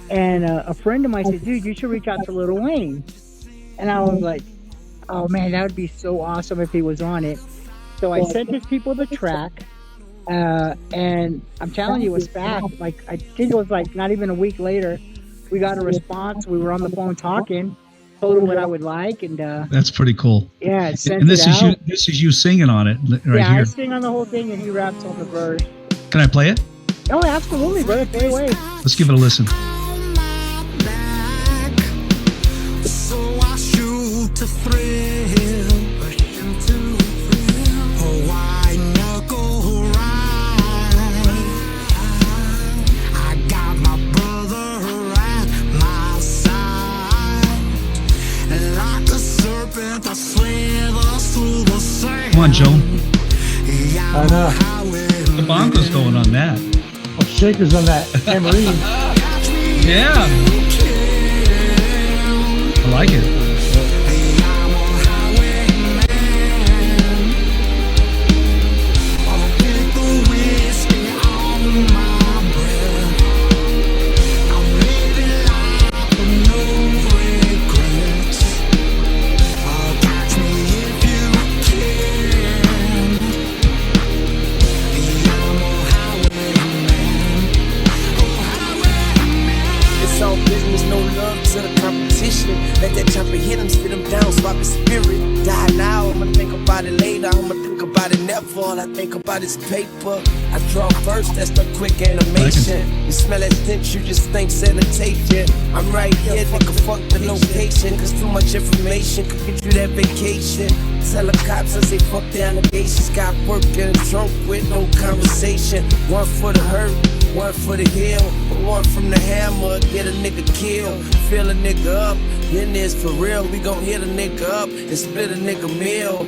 And a friend of mine said, dude, you should reach out to Lil Wayne. And I was like, oh man, that would be so awesome if he was on it. So I sent his people the track. And I'm telling you, it was fast. Like, I think it was like not even a week later, we got a response. We were on the phone talking, told him what I would like, and that's pretty cool. Yeah, and this is you singing on it right here. I sing on the whole thing, and he raps on the verse. Can I play it? Oh, absolutely, brother. Play away. Let's give it a listen. So I shoot to thrill, pushing to thrill. Oh, Come on, Joe. I know. The bongos going on that. Oh, shakers on that tambourine. Yeah. I like it. Let that chopper hit him, spit him down, swap his spirit. Die now, I'ma think about it later. I'ma think about it never. All I think about is paper. I draw first, that's the quick animation. You smell that stench, you just think sanitation. I'm right here, nigga, fuck the location. Cause too much information could get you that vacation. Tell the cops I say fuck the allegations. Got work in the trunk with no conversation. One for the hurt, one for the heel, one from the hammer, get a nigga killed. Fill a nigga up, then it's for real. We gon' hit a nigga up and split a nigga meal.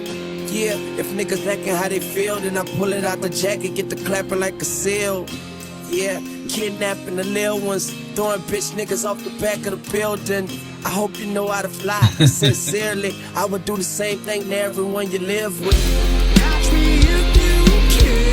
Yeah, if niggas acting how they feel, then I pull it out the jacket, get the clapping like a seal. Yeah, kidnapping the little ones, throwing bitch niggas off the back of the building. I hope you know how to fly. Sincerely, I would do the same thing to everyone you live with. Catch me if you can.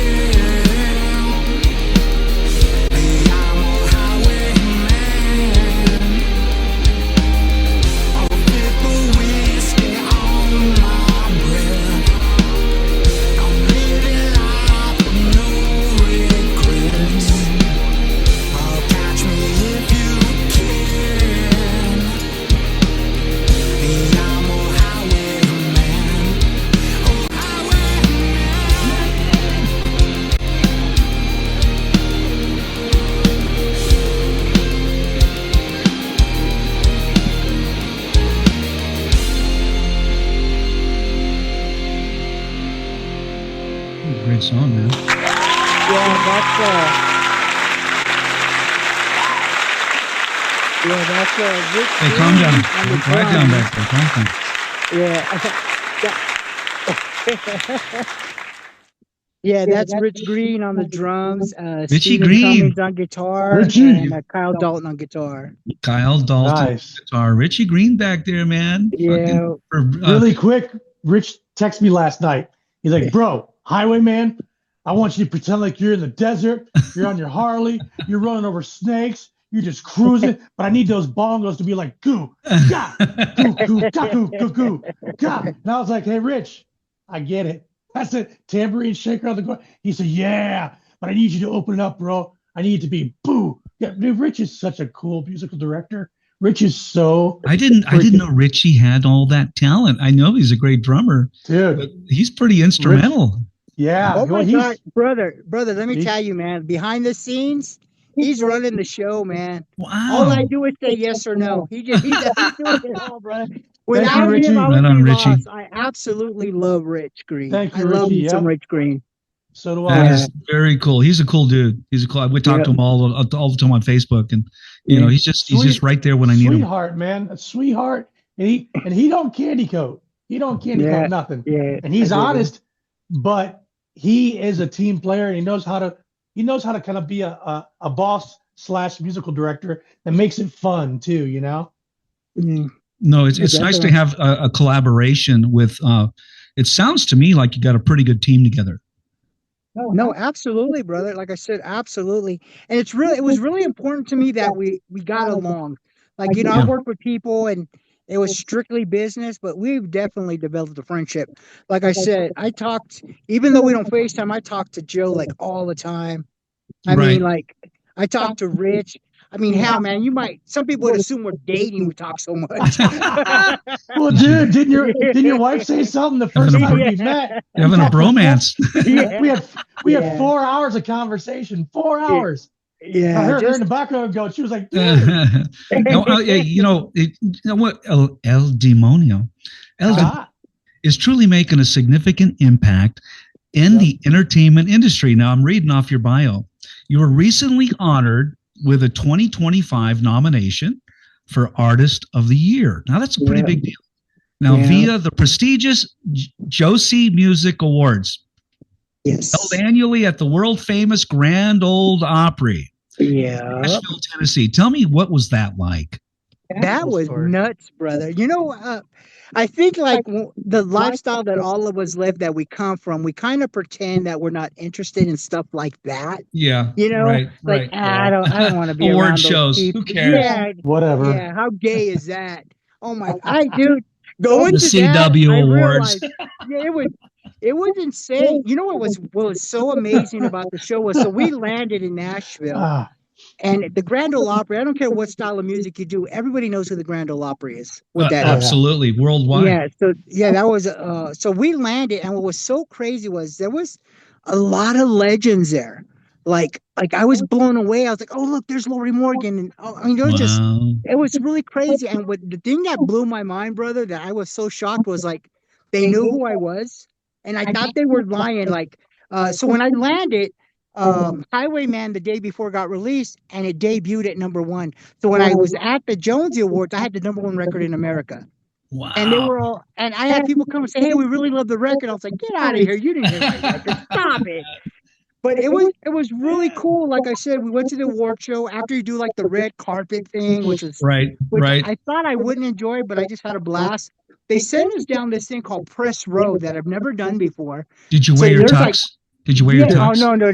Great song, man. That's Ryche Hey, Green calm down. on the Quiet down drums. back there. Calm down. That's Ryche Green on the drums. Ryche Stephen Green. Cummings on guitar. Richie. And Kyle Dalton on guitar. Kyle Dalton Nice. guitar. Ryche Green back there, man. Yeah. Really quick, Rich texted me last night. He's like, bro, Highwayman, I want you to pretend like you're in the desert. You're on your Harley. You're running over snakes. You're just cruising. But I need those bongos to be like, goo, ga, goo, goo, ga, goo, goo, goo, ga. And I was like, hey, Rich, I get it. That's a tambourine shaker on the go. He said, yeah, but I need you to open it up, bro. I need it to be boo. Yeah, dude, Rich is such a cool musical director. Rich is so. I didn't know Richie had all that talent. I know he's a great drummer, dude. but he's pretty instrumental. Yeah. Oh my he's- God, brother, let me tell you, man. Behind the scenes, he's running the show, man. Wow. All I do is say yes or no. He's doing it all, brother. you, Without Richie. him, I Right would on, be Richie. lost. I absolutely love Ryche Green. Thank you, I love Richie, me some yeah. Ryche Green. So do I. That is very cool. He's a cool dude. He's a cool. We talk to him all the time on Facebook, and you know he's just right there when I need him. Sweetheart, man, a sweetheart, and he don't candy coat. He don't candy coat nothing. Yeah, and he's honest, but he is a team player, and he knows how to kind of be a boss / musical director that makes it fun too. You know. Mm. No, it's nice to have a collaboration with. It sounds to me like you got a pretty good team together. No, absolutely, brother. Like I said, absolutely. And it was really important to me that we got along. Like, you know, I worked with people and it was strictly business, but we've definitely developed a friendship. Like I said, even though we don't FaceTime, I talk to Joe like all the time. I mean, like I talk to Rich. I mean, hell, man, some people would assume we're dating. We talk so much. Well, dude, didn't your wife say something the first time we met? You're having a bromance. we had 4 hours of conversation. 4 hours. Yeah, I heard her in the background go. She was like, dude. you know what? El Demonio is truly making a significant impact in the entertainment industry. Now, I'm reading off your bio. You were recently honored with a 2025 nomination for Artist of the Year. Now, that's a pretty big deal. Now, Yeah. via the prestigious JOSIE Music Awards, Yes. held annually at the world famous Grand Ole Opry, Yeah. Nashville, Tennessee. Tell me, what was that like? That was nuts, brother. You know, I think like the lifestyle that all of us live, that we come from, we kind of pretend that we're not interested in stuff like that. Yeah, You know, right, like right. I don't want to be Award around those shows. people. Who cares? Yeah, Whatever. yeah. How gay is that? Oh my! Dude, going The to CW that, I Awards. realized, yeah, it was insane. You know what was so amazing about the show was, so we landed in Nashville. Ah, And the Grand Ole Opry, I don't care what style of music you do, everybody knows who the Grand Ole Opry is. What that is. Absolutely, worldwide. Yeah. So yeah, that was so we landed, and what was so crazy was there was a lot of legends there. Like I was blown away. I was like, oh look, there's Lori Morgan, and I mean, it was really crazy. And what the thing that blew my mind, brother, that I was so shocked was like they knew who I was, and I thought they were lying. Like so when I landed. Highwayman the day before got released, and it debuted at #1. So when I was at the JOSIE Awards, I had the #1 record in America. Wow. And they were all, and I had people come and say, "Hey, we really love the record." I was like, "Get out of here! You didn't hear my record. Stop it!" But it was really cool. Like I said, we went to the award show after you do like the red carpet thing, which right. I thought I wouldn't enjoy, but I just had a blast. They sent us down this thing called Press Row that I've never done before. Did you wear your tux? Did you wear your tux? Oh no!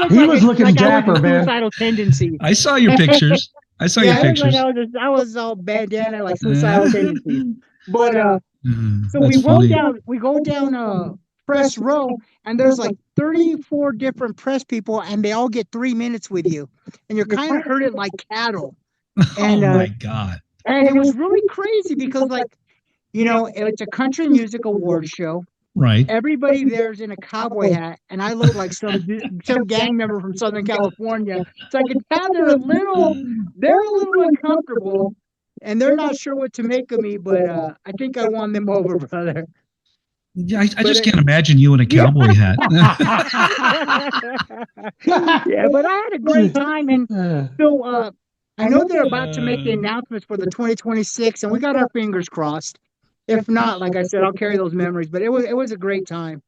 he was looking dapper, man. Suicidal tendency. I saw your pictures. I saw your pictures. I was all bandana, like suicidal tendency. But so we go down Press Row, and there's like 34 different press people, and they all get 3 minutes with you, and you're kind of herded like cattle. And, oh my God! And it was really crazy because, like, you know, it's a country music award show. Right. Everybody there's in a cowboy hat, and I look like some gang member from Southern California. So I could tell they're a little uncomfortable, and they're not sure what to make of me. But I think I won them over, brother. Yeah, I just can't imagine you in a cowboy hat. Yeah, but I had a great time, and so I know they're about to make the announcements for the 2026, and we got our fingers crossed. If not, like I said, I'll carry those memories. But it was a great time.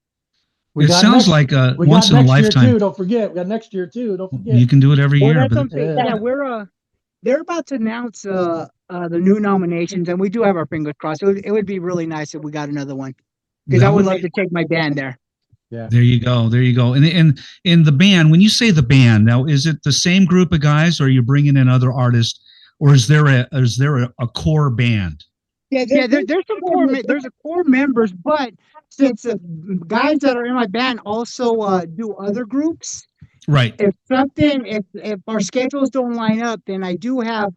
It sounds like a once in a lifetime. Don't forget, we got next year too. Don't forget. You can do it every year. That's something. Yeah, they're about to announce the new nominations, and we do have our fingers crossed. It would be really nice if we got another one, because I would love to take my band there. Yeah. There you go. There you go. And in the band, when you say the band, now is it the same group of guys, or are you bringing in other artists, or is there a core band? Yeah, there's some core members, but since guys that are in my band also do other groups, right? If our schedules don't line up, then I do have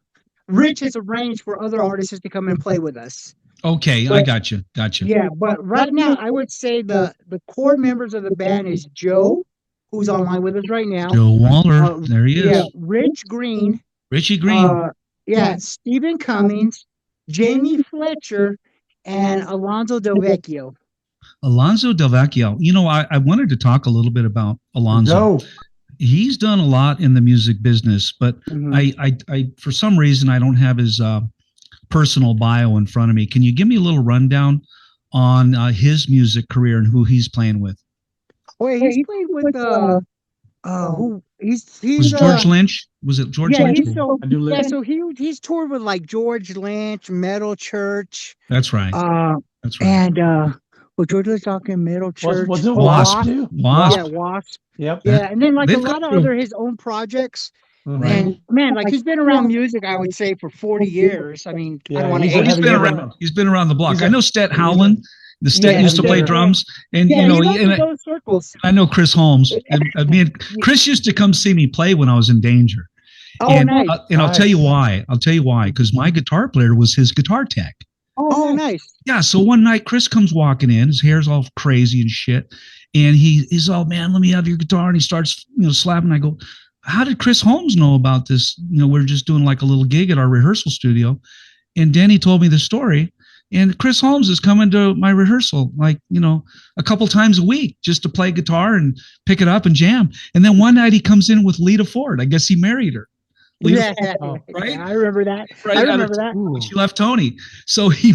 Ryche has arranged for other artists to come and play with us. Okay, I got you. Yeah, but right now I would say the core members of the band is Joe, who's online with us right now. Joe Waller, there he is. Yeah, Ryche Green. Ryche Green. Stephen Cummings. Jamie Fletcher, and Alonzo Del Vecchio. Alonzo Del Vecchio. You know, I wanted to talk a little bit about Alonzo. He's done a lot in the music business, but I for some reason I don't have his personal bio in front of me. Can you give me a little rundown on his music career and who he's playing with? Well, he's played with who? Was George Lynch? Was it George Lynch? So he's toured with like George Lynch, Metal Church. That's right. That's right. And George was talking Metal Church. Was it W.A.S.P. too? W.A.S.P. Yeah, W.A.S.P. Yep. Yeah, and then like a lot of other his own projects. Right. And man, like he's been around music, I would say, for 40 years. I mean, I don't want to. He's been around the block. I know Stet Howland. The Stet used to play drums, and you know, those circles. I know Chris Holmes. And Chris used to come see me play when I was in Danger. Oh, and, nice. And I'll tell you why. Because my guitar player was his guitar tech. Oh, nice. Yeah. So one night, Chris comes walking in. His hair's all crazy and shit, and he's all, man, let me have your guitar. And he starts, slapping. I go, how did Chris Holmes know about this? We're just doing like a little gig at our rehearsal studio, and Denny told me the story. And Chris Holmes is coming to my rehearsal, like, a couple times a week just to play guitar and pick it up and jam. And then one night he comes in with Lita Ford. I guess he married her. Lita Ford, right? Yeah, I remember that. Right? I remember that. She left Tony. So he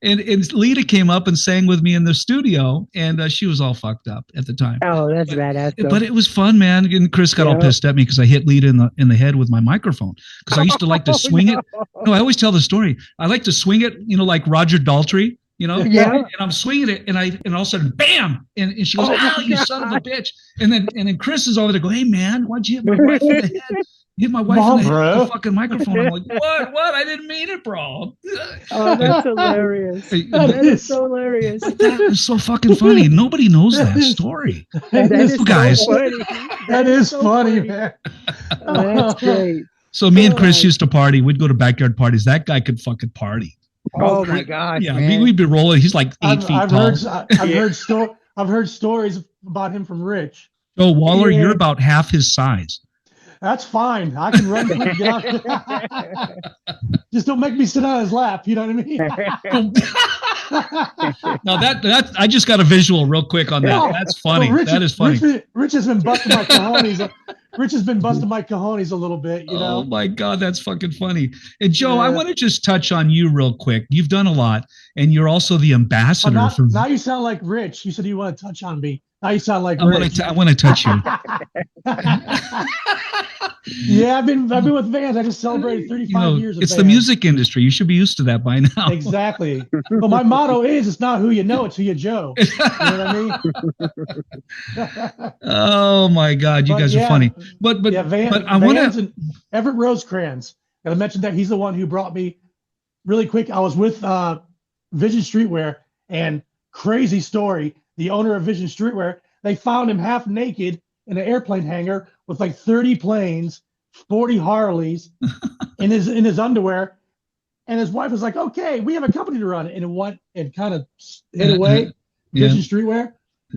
and Lita came up and sang with me in the studio, and she was all fucked up at the time. Oh, that's badass. But it was fun, man. And Chris got all pissed at me because I hit Lita in the head with my microphone. Because I used to like to swing it. No, I always tell the story. I like to swing it, like Roger Daltrey. And I'm swinging it, and all of a sudden, bam! And she goes, "Oh, you son of a bitch!" And then Chris is over there, go, "Hey, man, why'd you hit my wife in the head? You hit my wife in the head with the fucking microphone." I'm like, "What? I didn't mean it, bro." Oh, that's hilarious. That is so hilarious. That is so fucking funny. Nobody knows that story. That is so guys. funny. That is funny, man. Oh, that's great. So me and Chris used to party. We'd go to backyard parties. That guy could fucking party. Oh my gosh! Yeah, man. we'd be rolling. He's like 8 feet tall. I've heard stories about him from Rich. Oh, Waller, you're about half his size. That's fine. I can run quick and get out. Just don't make me sit on his lap. You know what I mean? No, that I just got a visual real quick on that. Yeah. That's funny. Well, That is funny. Rich has been busting my cojones. Rich has been busting my cojones a little bit, you know. Oh my God, that's fucking funny. And Joe, I want to just touch on you real quick. You've done a lot, and you're also the ambassador for. Now you sound like Rich. You said you want to touch on me. Now you sound like Rich. I want to touch you. Yeah, I've been with Vans. I just celebrated 35 years of It's Vans. The music industry. You should be used to that by now. Exactly. But my motto is, it's not who you know, it's who you Joe. You know what I mean? Oh my God, you guys are funny. But I want to. Everett Rosecrans. Gotta mention that he's the one who brought me really quick. I was with Vision Streetwear, and crazy story. The owner of Vision Streetwear, they found him half naked in an airplane hangar with like 30 planes, 40 Harleys in his underwear. And his wife was like, "Okay, we have a company to run." And it went and kind of hid away, Vision Streetwear.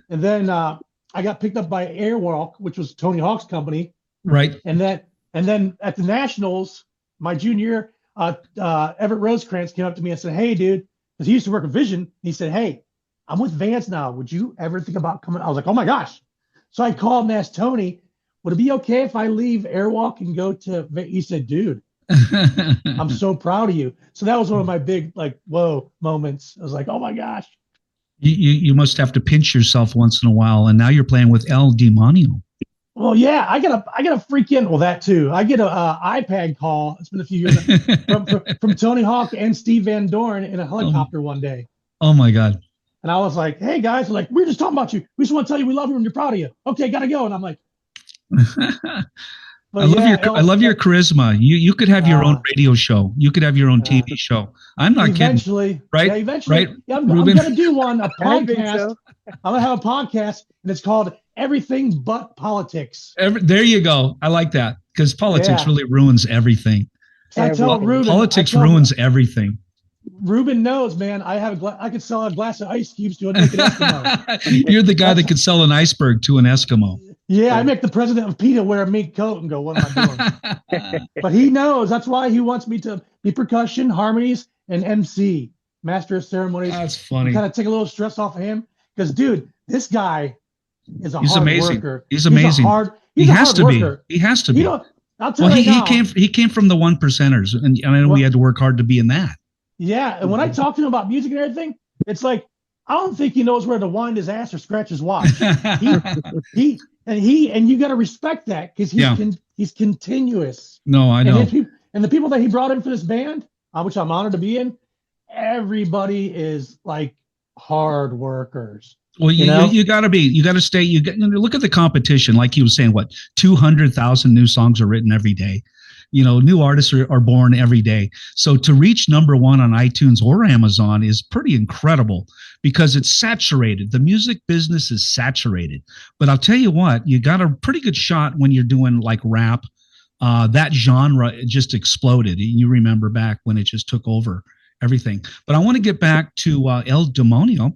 And then I got picked up by Airwalk, which was Tony Hawk's company. Right. And then at the Nationals, my junior year, Everett Rosecrans came up to me and said, "Hey, dude," because he used to work at Vision. He said, "Hey, I'm with Vans now. Would you ever think about coming?" I was like, "Oh my gosh." So I called and asked Tony, "Would it be okay if I leave Airwalk and go to?" He said, "Dude, I'm so proud of you." So that was one of my big whoa moments. I was like, "Oh my gosh." You must have to pinch yourself once in a while, and now you're playing with El Demonio. Well, yeah, I got a freak in. Well, that too. I get a iPad call. It's been a few years from Tony Hawk and Steve Van Dorn in a helicopter one day. Oh my God. And I was like, "Hey guys," like, "We're just talking about you. We just want to tell you we love you and you're proud of you." "Okay, gotta go." And I'm like, I love your charisma. You could have your own radio show. You could have your own TV show. I'm not kidding. Right? Yeah, eventually. Right? Yeah, I'm gonna do a podcast. So. I'm gonna have a podcast, and it's called Everything But Politics. There you go. I like that, because politics really ruins everything. I tell Ruben, politics ruins everything. Ruben knows, man. I could sell a glass of ice cubes to a naked Eskimo. You're the guy that could sell an iceberg to an Eskimo. Yeah, I make the president of PETA wear a mink coat and go, "What am I doing?" But he knows. That's why he wants me to be percussion, harmonies, and MC, master of ceremonies. That's funny. Kind of take a little stress off of him, because, dude, this guy is he's amazing. Worker. He's amazing. He has to be. He has to be. I'll tell you right now, he came from the 1%ers, and I know we had to work hard to be in that. Yeah, and when I talk to him about music and everything, it's like, I don't think he knows where to wind his ass or scratch his watch. And you got to respect that, because he's continuous. No, I know. And the people that he brought in for this band, which I'm honored to be in, everybody is like hard workers. Well, you got to stay. Look at the competition. Like he was saying, 200,000 new songs are written every day. New artists are born every day. So to reach number one on iTunes or Amazon is pretty incredible, because it's saturated. The music business is saturated. But I'll tell you what, you got a pretty good shot when you're doing like rap. That genre just exploded. You remember back when it just took over everything. But I want to get back to El Demonio.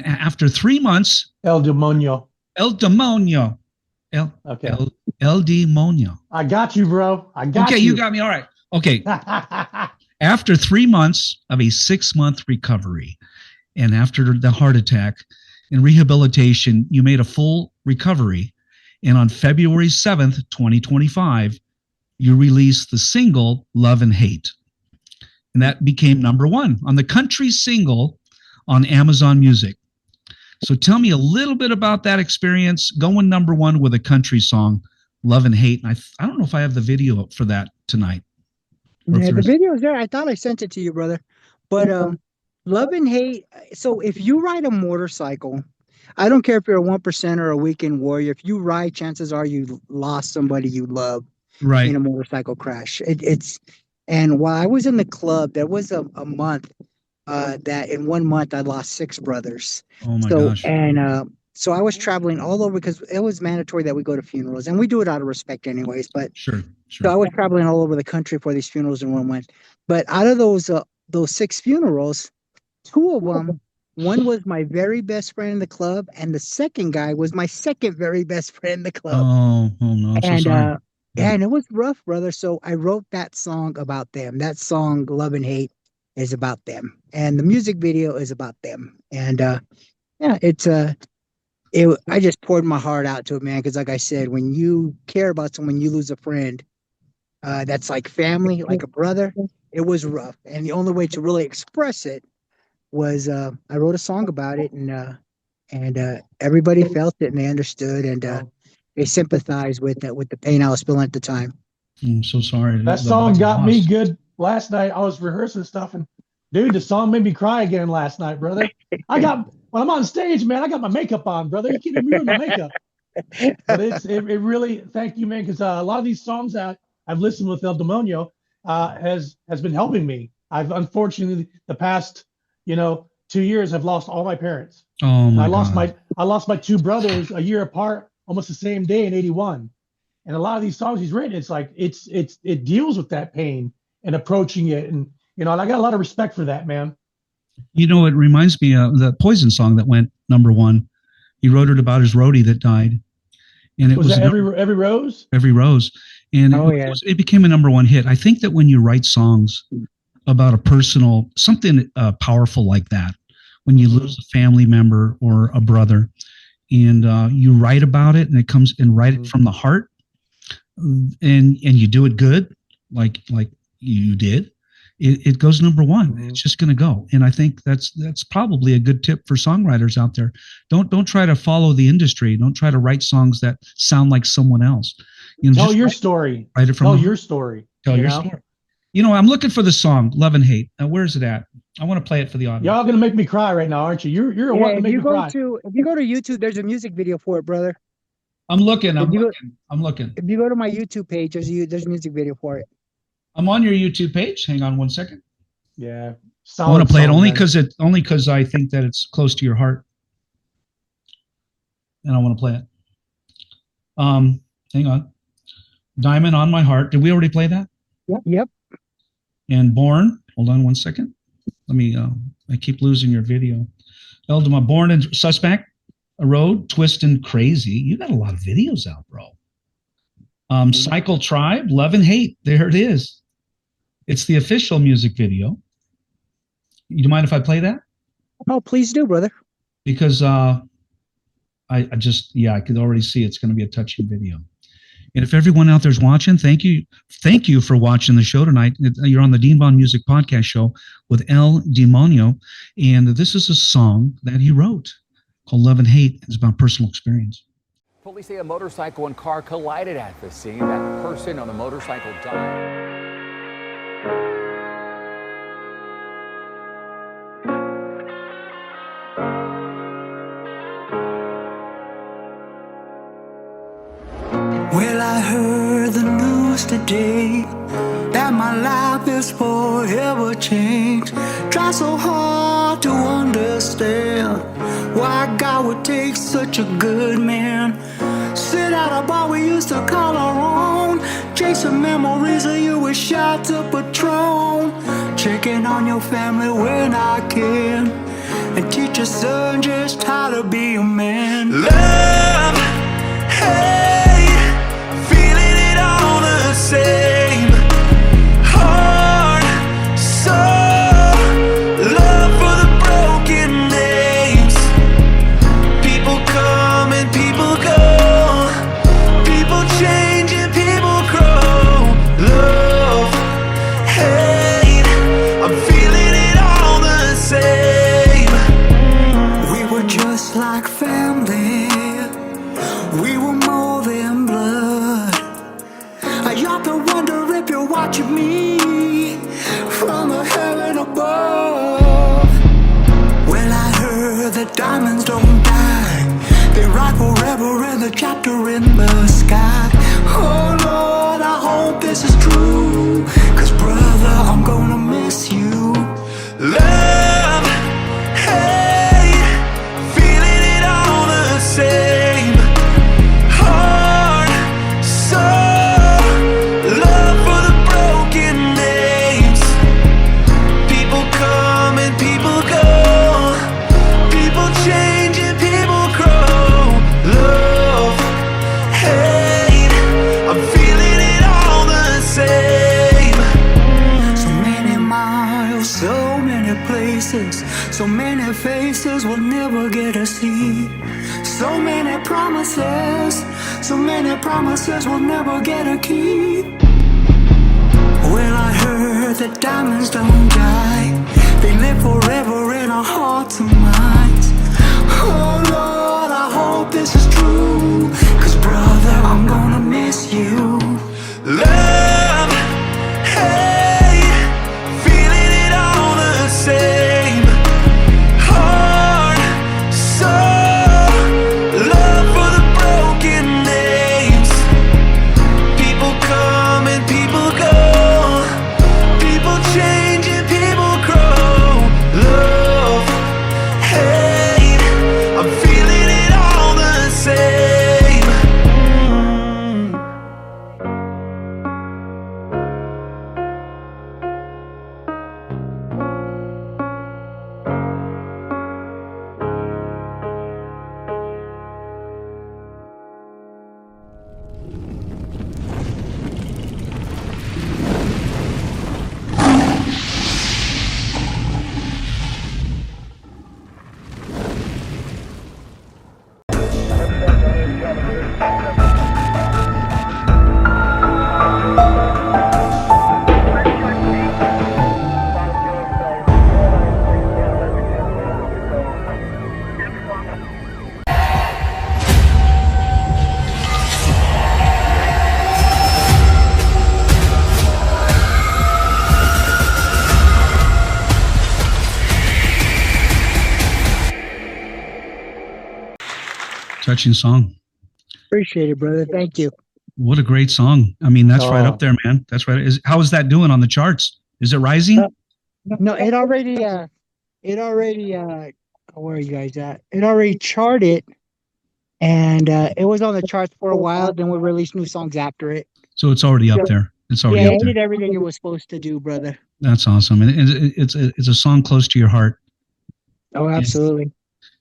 After 3 months. El Demonio. El Demonio. I got you, bro. I got you. Okay, you got me. All right. Okay. After 3 months of a 6-month recovery, and after the heart attack and rehabilitation, you made a full recovery. And on February 7th, 2025, you released the single Love and Hate. And that became number one on the country single on Amazon Music. So tell me a little bit about that experience going number one with a country song, Love and Hate. And I don't know if I have the video for that tonight. Yeah, the video is there. I thought I sent it to you, brother. But Love and Hate. So if you ride a motorcycle, I don't care if you're a 1% or a weekend warrior. If you ride, chances are you lost somebody you love in a motorcycle crash. And while I was in the club, there was a month that in 1 month I lost 6 brothers. Oh my gosh. And so I was traveling all over because it was mandatory that we go to funerals, and we do it out of respect anyways. But sure. So I was traveling all over the country for these funerals in 1 month. But out of those 6 funerals, 2 of them, one was my very best friend in the club, and the second guy was my second very best friend in the club. Oh no, I'm so sorry. And it was rough, brother. So I wrote that song about them. That song, Love and Hate, is about them, and the music video is about them. And yeah, I just poured my heart out to it, man. Because like I said, when you care about someone, you lose a friend. That's like family, like a brother. It was rough, and the only way to really express it was I wrote a song about it, and everybody felt it and they understood, and they sympathized with the pain I was feeling at the time. I'm so sorry. That song got me good last night. I was rehearsing stuff, and dude, the song made me cry again last night, brother. When I'm on stage, man, I got my makeup on, brother. You can't even ruin my makeup. But it really, thank you, man, because a lot of these songs that I've listened with El Demonio has been helping me. I've unfortunately the past 2 years I've lost all my parents. Oh my I lost my 2 brothers a year apart, almost the same day in '81. And a lot of these songs he's written, it's like it deals with that pain and approaching it, and and I got a lot of respect for that, man. It reminds me of the Poison song that went number one. He wrote it about his roadie that died, and it was that every rose. Every rose, and it became a number one hit. I think that when you write songs about a personal something powerful like that, when you lose a family member or a brother, and you write about it, and it comes and write it from the heart, and you do it good, like you did, it goes number one. It's just going to go. And I think that's probably a good tip for songwriters out there. Don't try to follow the industry. Don't try to write songs that sound like someone else. Tell your story. Write it from Tell your story. Tell your story. I'm looking for the song Love and Hate. Now, where's it at? I want to play it for the audience. Y'all gonna make me cry right now, aren't you? You're wanting to make me cry. If you go to YouTube, there's a music video for it, brother. I'm looking. I'm looking. If you go to my YouTube page, there's a music video for it. I'm on your YouTube page. Hang on one second. Yeah. I want to play it only because I think that it's close to your heart, and I want to play it. Hang on. Diamond on My Heart. Did we already play that? Yep. And Born. Hold on one second. Let me. I keep losing your video. Eldama, Born and Suspect. A Road, Twist and Crazy. You got a lot of videos out, bro. Cycle Tribe, Love and Hate. There it is. It's the official music video. You mind if I play that? Oh, please do, brother. Because I could already see it's going to be a touching video. And if everyone out there's watching, thank you for watching the show tonight. You're on the Dean Vaughn Music Podcast Show with El Demonio, and this is a song that he wrote called Love and Hate. It's about personal experience. Police say a motorcycle and car collided at the scene. That person on the motorcycle died. Well, I heard the news today that my life is forever changed. Try so hard to understand why God would take such a good man. Sit at a bar we used to call our own, chasing memories of you with shots of Patron, checking on your family when I can, and teach your son just how to be a man. Love, hate, feeling it all the same. Heart, soul, love for the broken names. People come and people go, people change and people grow. Love, hate, I'm chapter in the sky. Oh Lord, I hope this is true, 'cause brother, I'm gonna miss you. Love, hate, feeling it all the same. Heart, soul, love for the broken names. People come and people go. People change and people grow. Love, hate, I'm feeling it all the same. So many miles, so many places, so many faces we'll never get to see. So many promises we'll never get to keep. Well, I heard that diamonds don't die, they live forever in our hearts and minds. Oh Lord, I hope this is true, 'cause brother, I'm gonna miss you. Love, hate, feeling it all the same. Heart, soul, love for the broken names. People come and people go. People change and people grow. Love, hate, I'm feeling it all the same. Touching song. Appreciate it, brother. Thank you. What a great song. I mean, that's right up there, man. That's right. How is that doing on the charts? Is it rising? No, it already, where are you guys at? It already charted, and it was on the charts for a while. Then we released new songs after it. So it's already up there. It's already Yeah, up it there. did everything it was supposed to do, brother. That's awesome. And it's a song close to your heart. Oh, absolutely.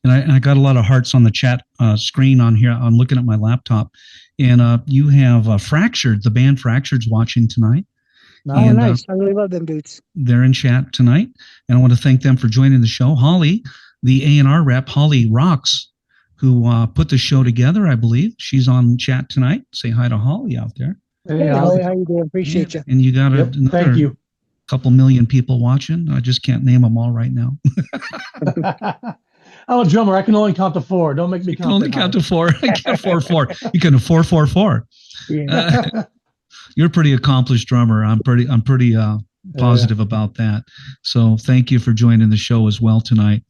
And I got a lot of hearts on the chat screen on here. I'm looking at my laptop. And you have Fractured, the band Fractured's watching tonight. Oh, And, nice. I really love them dudes. They're in chat tonight. And I want to thank them for joining the show. Holly, the A&R rep, Holly Rocks, who put the show together, I believe. She's on chat tonight. Say hi to Holly out there. Hey, Holly, how you doing? Appreciate you. And you got another Thank you. couple million people watching. I just can't name them all right now. I'm a drummer. I can only count to 4. Don't make me You can only count to 4. I can't 4-4. You can 4-4-4. Yeah. You're a pretty accomplished drummer. I'm pretty positive about that. So thank you for joining the show as well tonight.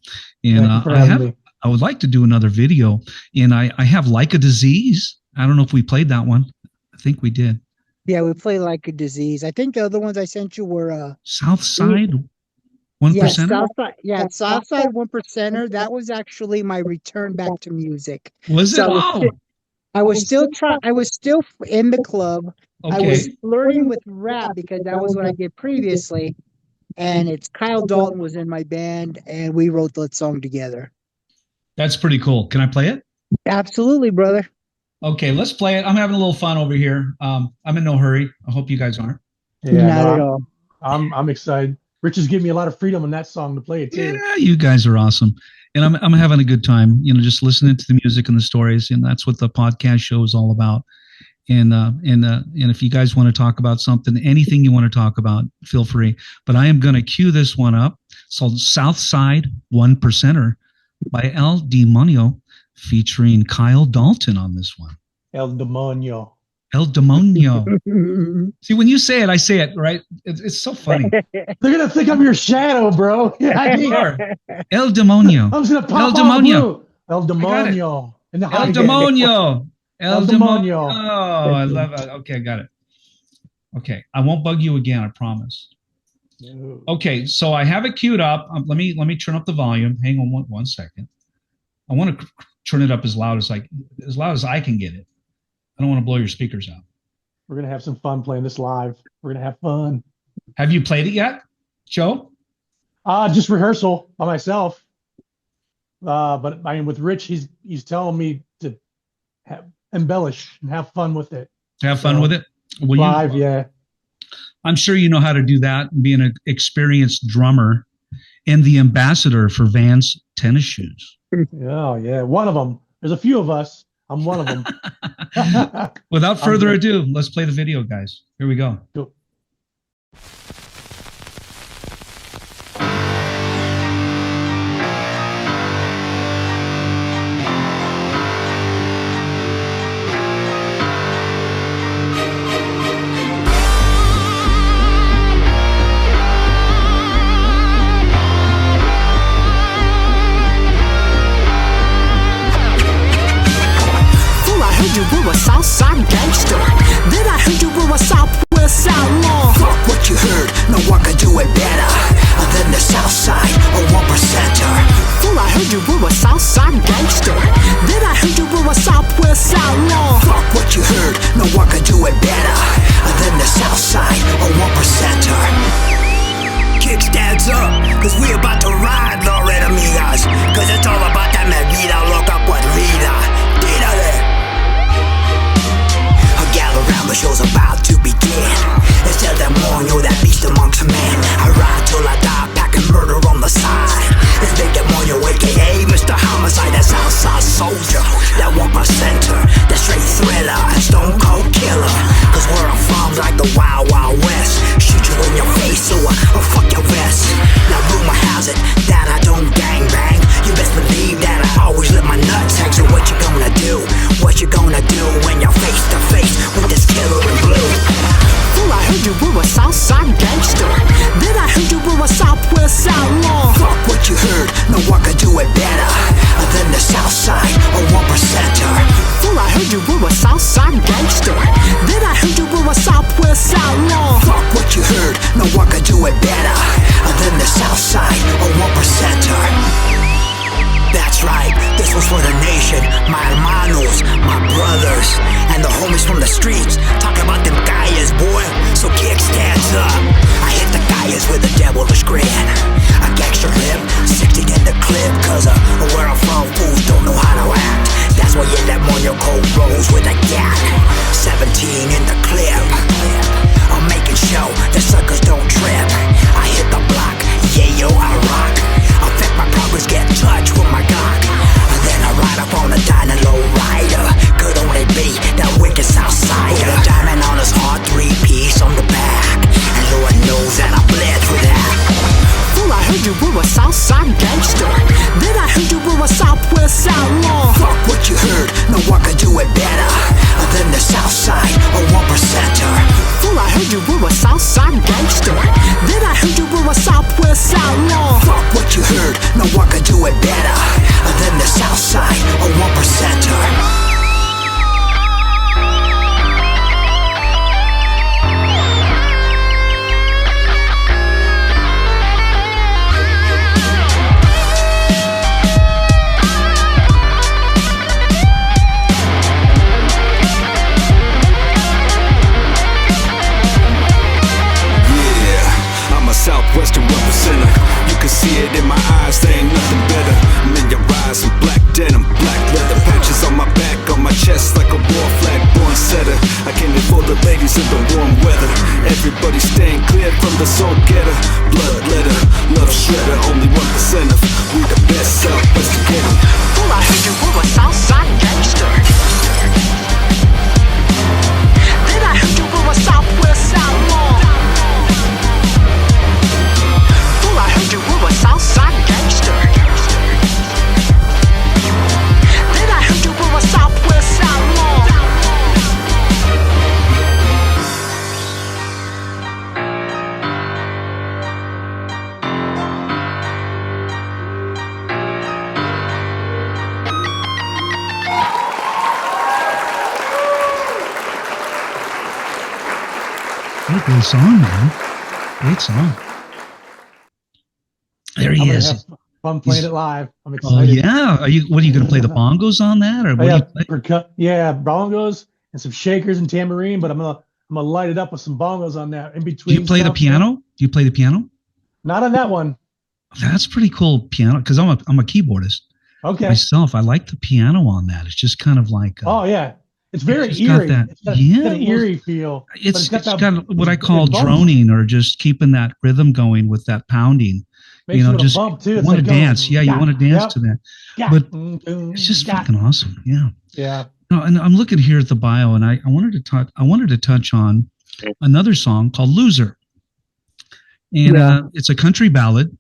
And I would like to do another video. And I have Like a Disease. I don't know if we played that one. I think we did. Yeah, we play Like a Disease. I think the other ones I sent you were Southside 1%. Yeah, Southside. Yeah, Southside 1%er. That was actually my return back to music. Was it? So I was still in the club. Okay. I was flirting with rap because that was what I did previously. And it's Kyle Dalton was in my band, and we wrote that song together. That's pretty cool. Can I play it? Absolutely, brother. Okay, let's play it. I'm having a little fun over here. I'm in no hurry. I hope you guys aren't. Yeah, Not at all. I'm excited. Rich has given me a lot of freedom in that song to play it too. Yeah, you guys are awesome. And I'm having a good time, just listening to the music and the stories. And that's what the podcast show is all about. And if you guys want to talk about something, anything you want to talk about, feel free. But I am going to cue this one up. It's called Southside 1%er by El Demonio, featuring Kyle Dalton on this one. El Demonio. El Demonio. See, when you say it, I say it, right? It's so funny. They're going to think I'm your shadow, bro. Yeah, You are. El Demonio. I'm just going to pop El Demonio. El Demonio. El Demonio. El Demonio. Oh, I love it. Okay, I got it. Okay, I won't bug you again, I promise. No. Okay, so I have it queued up. Let me turn up the volume. Hang on one second. I want to turn it up as loud as I can get it. I don't want to blow your speakers out. We're gonna have some fun playing this live. We're gonna have fun. Have you played it yet, Joe? Just rehearsal by myself. But I mean, with Rich, he's telling me to embellish and have fun with it. Have fun with it. Will live, yeah. I'm sure you know how to do that. Being an experienced drummer and the ambassador for Vans tennis shoes. Oh yeah, one of them. There's a few of us. I'm one of them. Without further ado, let's play the video, guys. Here we go. Cool. You were a Southside gangster. Then I heard you were a Southwest outlaw. Fuck what you heard, no one could do it better than the Southside, a 1%er. Fool, I heard you were a Southside gangster. Then I heard you were a Southwest outlaw. Fuck what you heard, no one could do it better than the Southside, a 1%er. Kick stands up, cause we about to ride, Loretta Amigas. Cause it's all about that vida, loca podrida. Tírale. Around the show's about to begin. It's El Demonio, that beast amongst men. I ride till I die, packing murder on the side. It's Big Demonio, aka Mr. Homicide, that Southside soldier, that 1%er, that straight thriller, and stone cold killer. Cause where I'm from's like the Wild Wild West. Shoot you in your face or fuck your vest. Now rumor has it that I don't gang bang. You best believe that I always let my nuts hang. So what you gonna do? What you gonna do when you're face to face with this killer in blue? Fool, I heard you were a Southside gangster. Then I heard you were a Southwest outlaw. Fuck what you heard, no one could do it better than the Southside, a 1%er. Fool, I heard you were a Southside gangster. Then I heard you were a Southwest outlaw. Fuck what you heard, no one could do it better than the Southside, a 1%er. That's right, this was for the nation, my hermanos, my brothers, and the homies from the streets. Talk about them calles, boy, so kick stands up. I hit the calles with a devilish grin. A gangster lip, 60 in the clip. Cause where I'm from, fools don't know how to act. That's why El Demonio cold rolls with a gat. 17 in the clip. I'm making sure the suckers don't trip. I hit the block, yeah yo, I rock. Affect my progress, get in touch with my God. And then I ride up on a dying low rider. Could only be that wicked Southsider. With a diamond on his heart, 3-piece on the back. And Lord knows that I bled for that. Fool, I heard you were a Southside gangster. Then I heard you were a Southwest outlaw. Fuck what you heard, no one could do it better than the Southside, a 1%er. Fool, I heard you were a Southside gangster. Then I heard you were a Southwest outlaw. Fuck what you heard, no one could do it better than the Southside, a 1%er. Southwestern representer. You can see it in my eyes, there ain't nothing better. I'm in your eyes in black denim, black leather. Patches on my back, on my chest like a war flag, born setter. I came in for the ladies in the warm weather. Everybody staying clear from the soul getter. Blood letter, love shredder, only 1%er. We the best Southwest together. Fool, I heard you were a Southside gangster. Then I heard you were a Southwest outlaw. I heard you were a Southside gangster. Then I heard you were a Southwest outlaw. great song, man. Great song. There he is. Have fun playing it live. I'm excited. Oh yeah. What are you going to play the bongos on that, or what do you play? Yeah, bongos and some shakers and tambourine, but I'm gonna light it up with some bongos on that in between. Do you play the piano? Do you play the piano? Not on that one. That's pretty cool piano, because I'm a keyboardist. Okay. Myself, I like the piano on that. It's just kind of like. Oh yeah, it's very it's eerie. Got got an eerie feel. It's got what I call droning, or just keeping that rhythm going with that pounding. Makes just bump too. You want to dance. Yeah, you want to dance to that. But it's just fucking awesome. Yeah. Yeah. No, and I'm looking here at the bio, and I wanted to touch on another song called "Loser," and it's a country ballad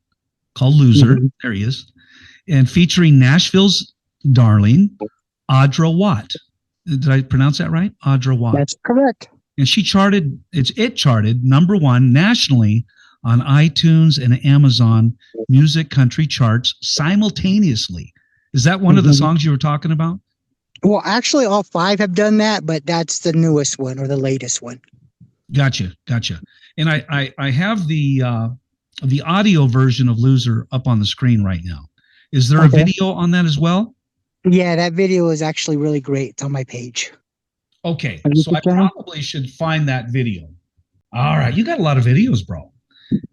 called "Loser." Mm-hmm. There he is, and featuring Nashville's darling, Adra Watt. Did I pronounce that right? Adra Watt. That's correct. And she charted #1 nationally on iTunes and Amazon Music Country charts simultaneously. Is that one of the songs you were talking about? Well, actually, all 5 have done that, but that's the newest one or the latest one. Gotcha. And I have the audio version of "Loser" up on the screen right now. Is there a video on that as well? Yeah, that video is actually really great. It's on my page. Okay, so I probably should find that video. All right, you got a lot of videos, bro.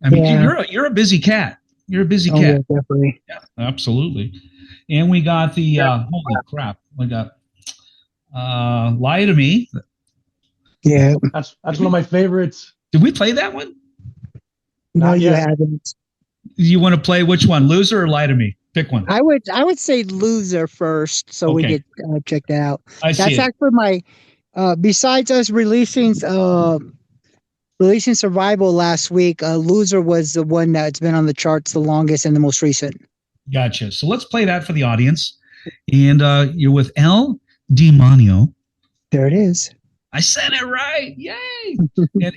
I mean, you're a busy cat. You're a busy cat. Yeah, definitely. Yeah, absolutely. And we got the holy crap. We got "Lie to Me." Yeah, that's one of my favorites. Did we play that one? No, you haven't. You want to play which one, "Loser" or "Lie to Me"? Pick one. I would say "Loser" first, so we get checked out. That's actually my. Besides us releasing "Survival" last week, "Loser" was the one that's been on the charts the longest and the most recent. Gotcha. So let's play that for the audience. And you're with Demonio. There it is. I said it right. Yay.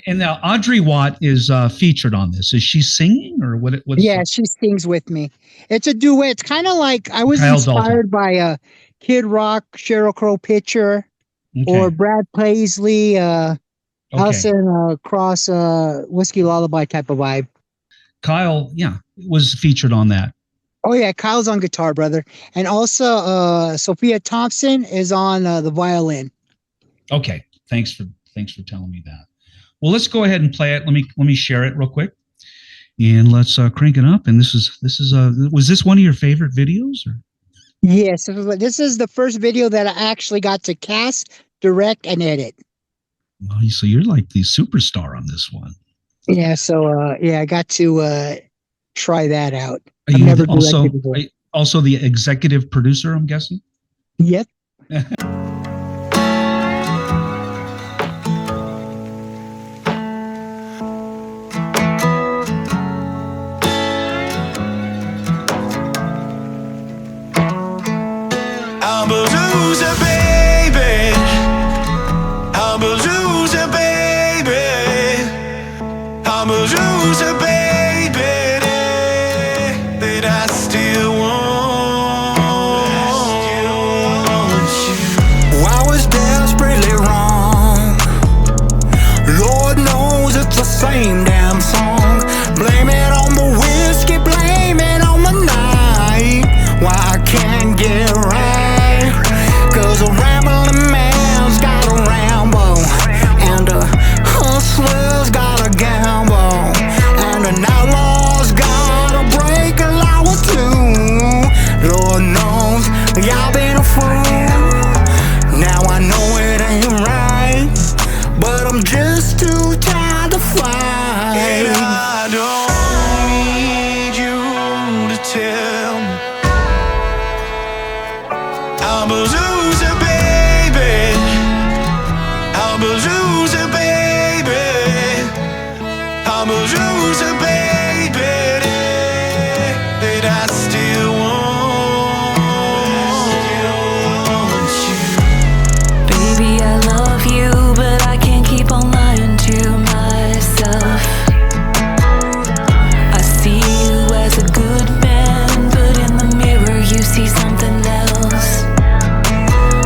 and now Adra Watt is featured on this. Is she singing or what? She sings with me. It's a duet. It's kind of like I was Kyle inspired by Kid Rock, Sheryl Crow Pitcher, or Brad Paisley, Alison Cross, Whiskey Lullaby type of vibe. Kyle, was featured on that. Oh yeah, Kyle's on guitar, brother, and also Sophia Thompson is on the violin. Okay, thanks for telling me that. Well, let's go ahead and play it. Let me share it real quick, and let's crank it up. And this is was this one of your favorite videos? Or? Yes, this is the first video that I actually got to cast, direct, and edit. Well, so you're like the superstar on this one. Yeah, so I got to try that out. Are you also the executive producer, I'm guessing? Yep. I'm a loser, baby. I'm a loser, baby. I'm a loser, baby. That I still want you. I was desperately wrong. Lord knows it's the same damn song. Blame it on the whiskey, blame it on the night. Why I can't get right. 'Cause a rambling man's got a ramble, and a hustler's got a gamble, and an outlaw's got a break a law or two. Lord knows y'all been a fool. Now I know it ain't right, but I'm just too tired to fight. And I don't need you to tell me I'm a loser, baby. I'm a loser, baby. I'm a loser, baby. That I still want you. Baby, I love you, but I can't keep on lying to myself. I see you as a good man, but in the mirror you see something else.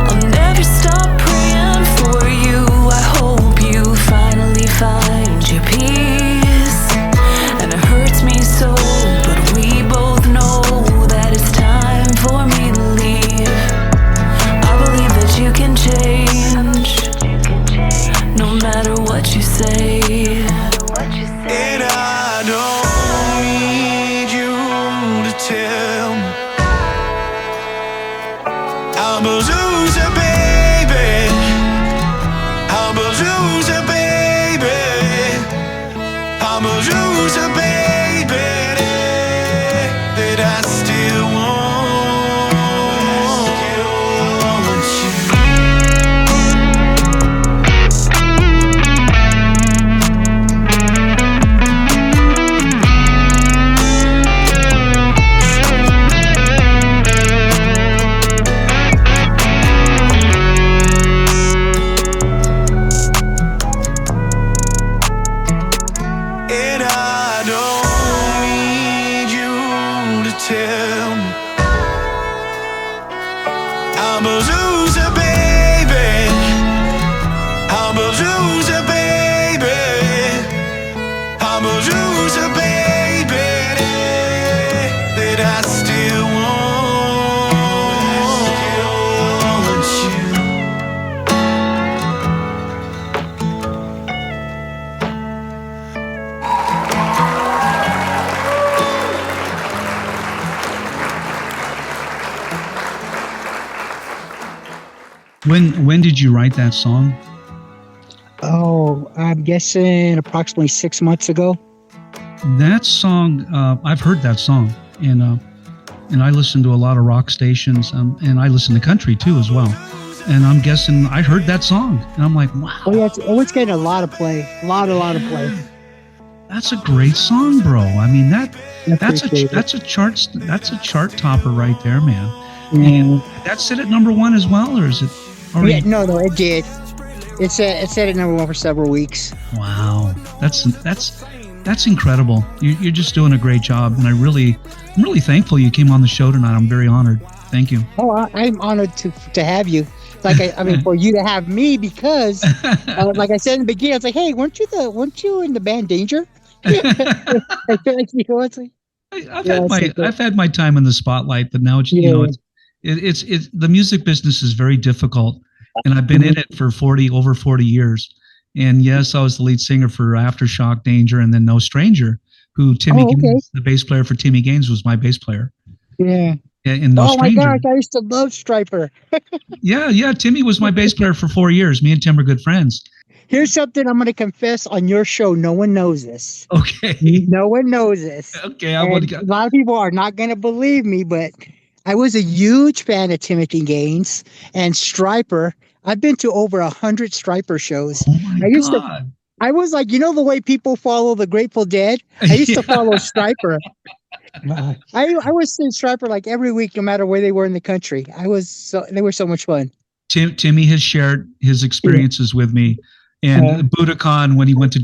I'll never stop praying for you. I hope you finally find your Humble loser, baby. Humble loser, baby. Humble loser, baby. That I still want When did you write that song? Oh, I'm guessing approximately 6 months ago. That song, I've heard that song, and I listen to a lot of rock stations, and I listen to country too as well. And I'm guessing I heard that song, and I'm like, wow. Oh yeah, it's getting a lot of play, a lot of play. That's a great song, bro. I mean that's a chart topper right there, man. And that sit at number 1 as well, or is it? Yeah, no, it did. It said at number 1 for several weeks. Wow, that's incredible. You're just doing a great job, and I'm really thankful you came on the show tonight. I'm very honored. Thank you. Oh, I'm honored to have you. Like I mean, for you to have me, because like I said in the beginning, I was like, hey, weren't you in the band Danger? I feel like, you know, it's like, I've had my time in the spotlight, but now it's it's the music business is very difficult, and I've been in it for over 40 years. And yes, I was the lead singer for Aftershock, Danger, and then No Stranger, who Timmy Gaines, the bass player for Timmy Gaines, was my bass player. Yeah. In No Stranger. Oh my gosh, I used to love Stryper. yeah, Timmy was my bass player for 4 years. Me and Tim are good friends. Here's something I'm going to confess on your show. No one knows this. Okay. No one knows this. Okay. A lot of people are not going to believe me, but I was a huge fan of Timothy Gaines and Stryper. I've been to over 100 Stryper shows. Oh my God. I was like, you know, the way people follow the Grateful Dead? I used to follow Stryper. I was seeing Stryper like every week, no matter where they were in the country. They were so much fun. Timmy has shared his experiences with me, and Budokan when he went to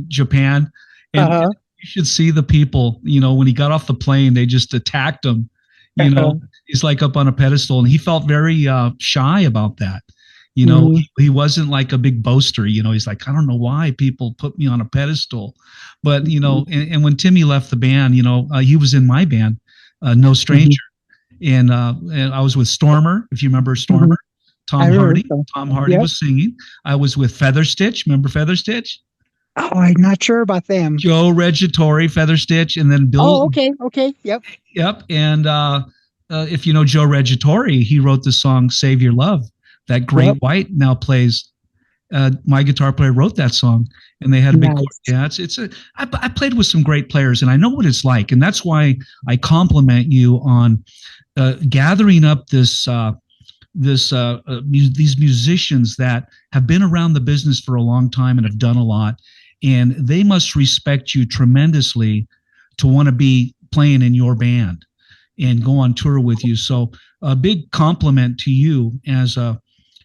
Japan, and you should see the people. You know, when he got off the plane, they just attacked him. You know, he's like up on a pedestal, and he felt very shy about that. You know, he wasn't like a big boaster. You know, he's like, I don't know why people put me on a pedestal. But, you know, and when Timmy left the band, you know, he was in my band, No Stranger. And I was with Stormer, if you remember Stormer. Tom Hardy was singing. I was with Feather Stitch. Remember Feather Stitch? Oh, I'm not sure about them. Joe Reggiatore, Feather Stitch, and then Bill. Oh, okay. Yep. And if you know Joe Reggiatore, he wrote the song Save Your Love. That Great White now plays. My guitar player wrote that song, and they had a big I played with some great players, and I know what it's like, and that's why I compliment you on gathering up these musicians that have been around the business for a long time and have done a lot, and they must respect you tremendously to want to be playing in your band and go on tour with you. So a big compliment to you as a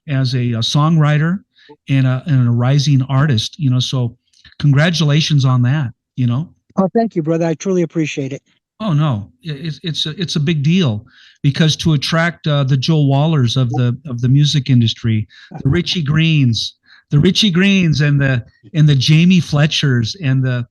songwriter and a rising artist, you know, so congratulations on that, you know. Oh, thank you, brother. I truly appreciate it. Oh no, it's a big deal, because to attract the Joe Wallers of the music industry, the Ryche Greens and the Jamie Fletchers and the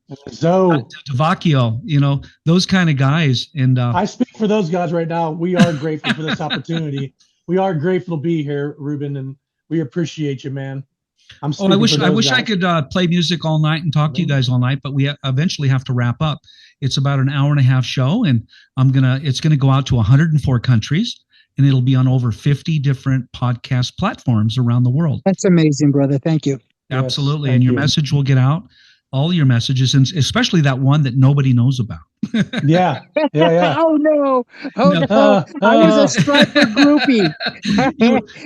Vecchio, you know, those kind of guys. And I speak for those guys right now. We are grateful for this opportunity. We are grateful to be here, Ruben, and we appreciate you, man. I wish I could play music all night and talk to you guys all night, but we eventually have to wrap up. It's about an hour and a half show, and it's gonna go out to 104 countries, and it'll be on over 50 different podcast platforms around the world. That's amazing, brother. Thank you. Absolutely. Yes, and your you. message will get out, all your messages, and especially that one that nobody knows about. Yeah. Oh no! No. I was a Stryper groupie.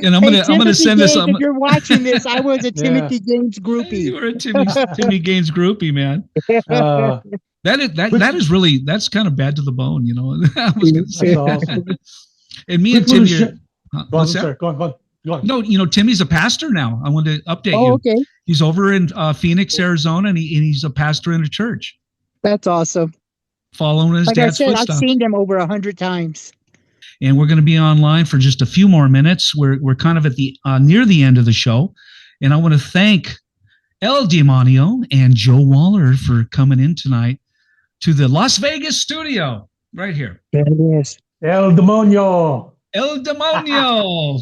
And I'm gonna send this. If you're watching this, I was a Timothy Gaines groupie. You were a Timmy Gaines groupie, man. That's kind of bad to the bone, you know. I was gonna say. That's awesome. And me and Timmy Go on. No, you know, Timmy's a pastor now. I want to update you. Okay. He's over in Phoenix, Arizona, and he's a pastor in a church. That's awesome. Following his dad's footsteps. I've seen them over 100 times. And we're going to be online for just a few more minutes. We're kind of at the near the end of the show, and I want to thank El Demonio and Joe Waller for coming in tonight to the Las Vegas studio right here. There it is. El Demonio. El Demonio.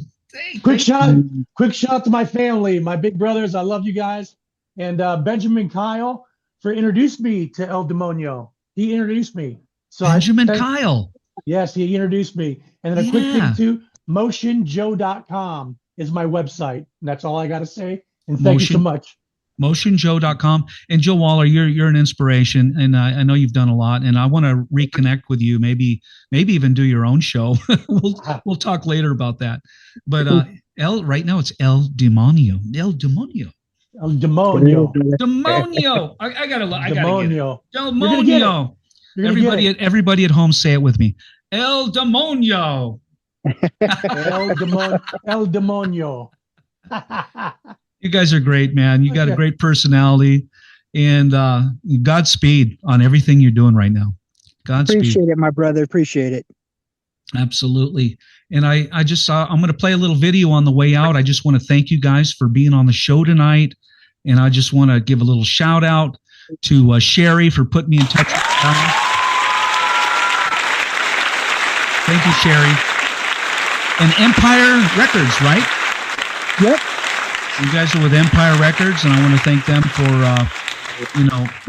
Quick shout to my family, my big brothers. I love you guys. And Benjamin Kyle for introducing me to El Demonio. He introduced me. So Benjamin Kyle. Yes, he introduced me. And then a quick thing too, motionjoe.com is my website. And that's all I got to say. And thank you so much. motionjoe.com. And Joe Waller, you're an inspiration, and I know you've done a lot, and I want to reconnect with you, maybe even do your own show. we'll talk later about that. But right now it's El Demonio. El Demonio. El Demonio. Demonio. I gotta get it. Demonio. Everybody at home, say it with me. El Demonio. El Demonio. You guys are great, man. You got a great personality, and Godspeed on everything you're doing right now. Godspeed. Appreciate it, my brother. Appreciate it. Absolutely. And I just saw, I'm going to play a little video on the way out. I just want to thank you guys for being on the show tonight. And I just want to give a little shout out to Sherry for putting me in touch with you. Thank you, Sherry. And Empire Records, right? Yep. You guys are with Empire Records, and I want to thank them for,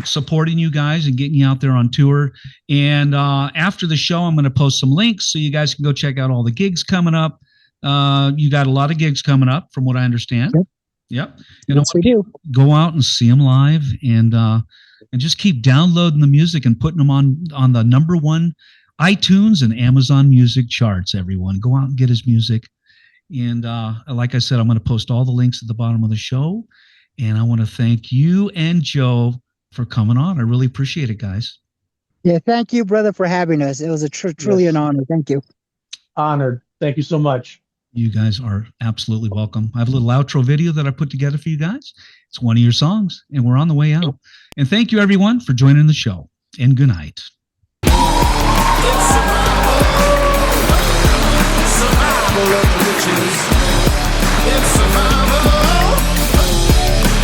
supporting you guys and getting you out there on tour. And after the show, I'm going to post some links so you guys can go check out all the gigs coming up. You got a lot of gigs coming up, from what I understand. Yep. And yes, we do. Go out and see them live, and just keep downloading the music and putting them on the #1 iTunes and Amazon Music charts. Everyone, go out and get his music. And like I said, I'm going to post all the links at the bottom of the show. And I want to thank you and Joe for coming on. I really appreciate it, guys. Yeah, thank you, brother, for having us. It was a truly an honor. Thank you. Honored. Thank you so much. You guys are absolutely welcome. I have a little outro video that I put together for you guys. It's one of your songs, and we're on the way out. And thank you, everyone, for joining the show. And good night. It's survival.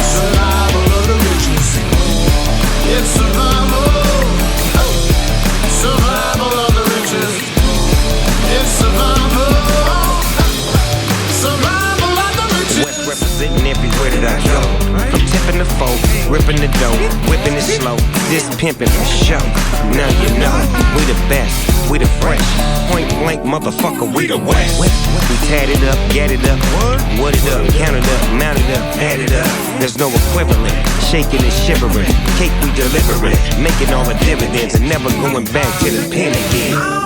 Survival of the richest. It's survival. Survival of the richest. It's survival. Survival of the richest. West representing everywhere that I go. I'm tipping the folk, ripping the dough, whipping it slow. This pimping for show. Now you know we the best, we the fresh. Point blank, motherfucker, we the West. We tatted up, gadded up, what it up, counted up, mounted up, added up. There's no equivalent, shaking and shivering. Cake we delivering, making all the dividends and never going back to the pen again.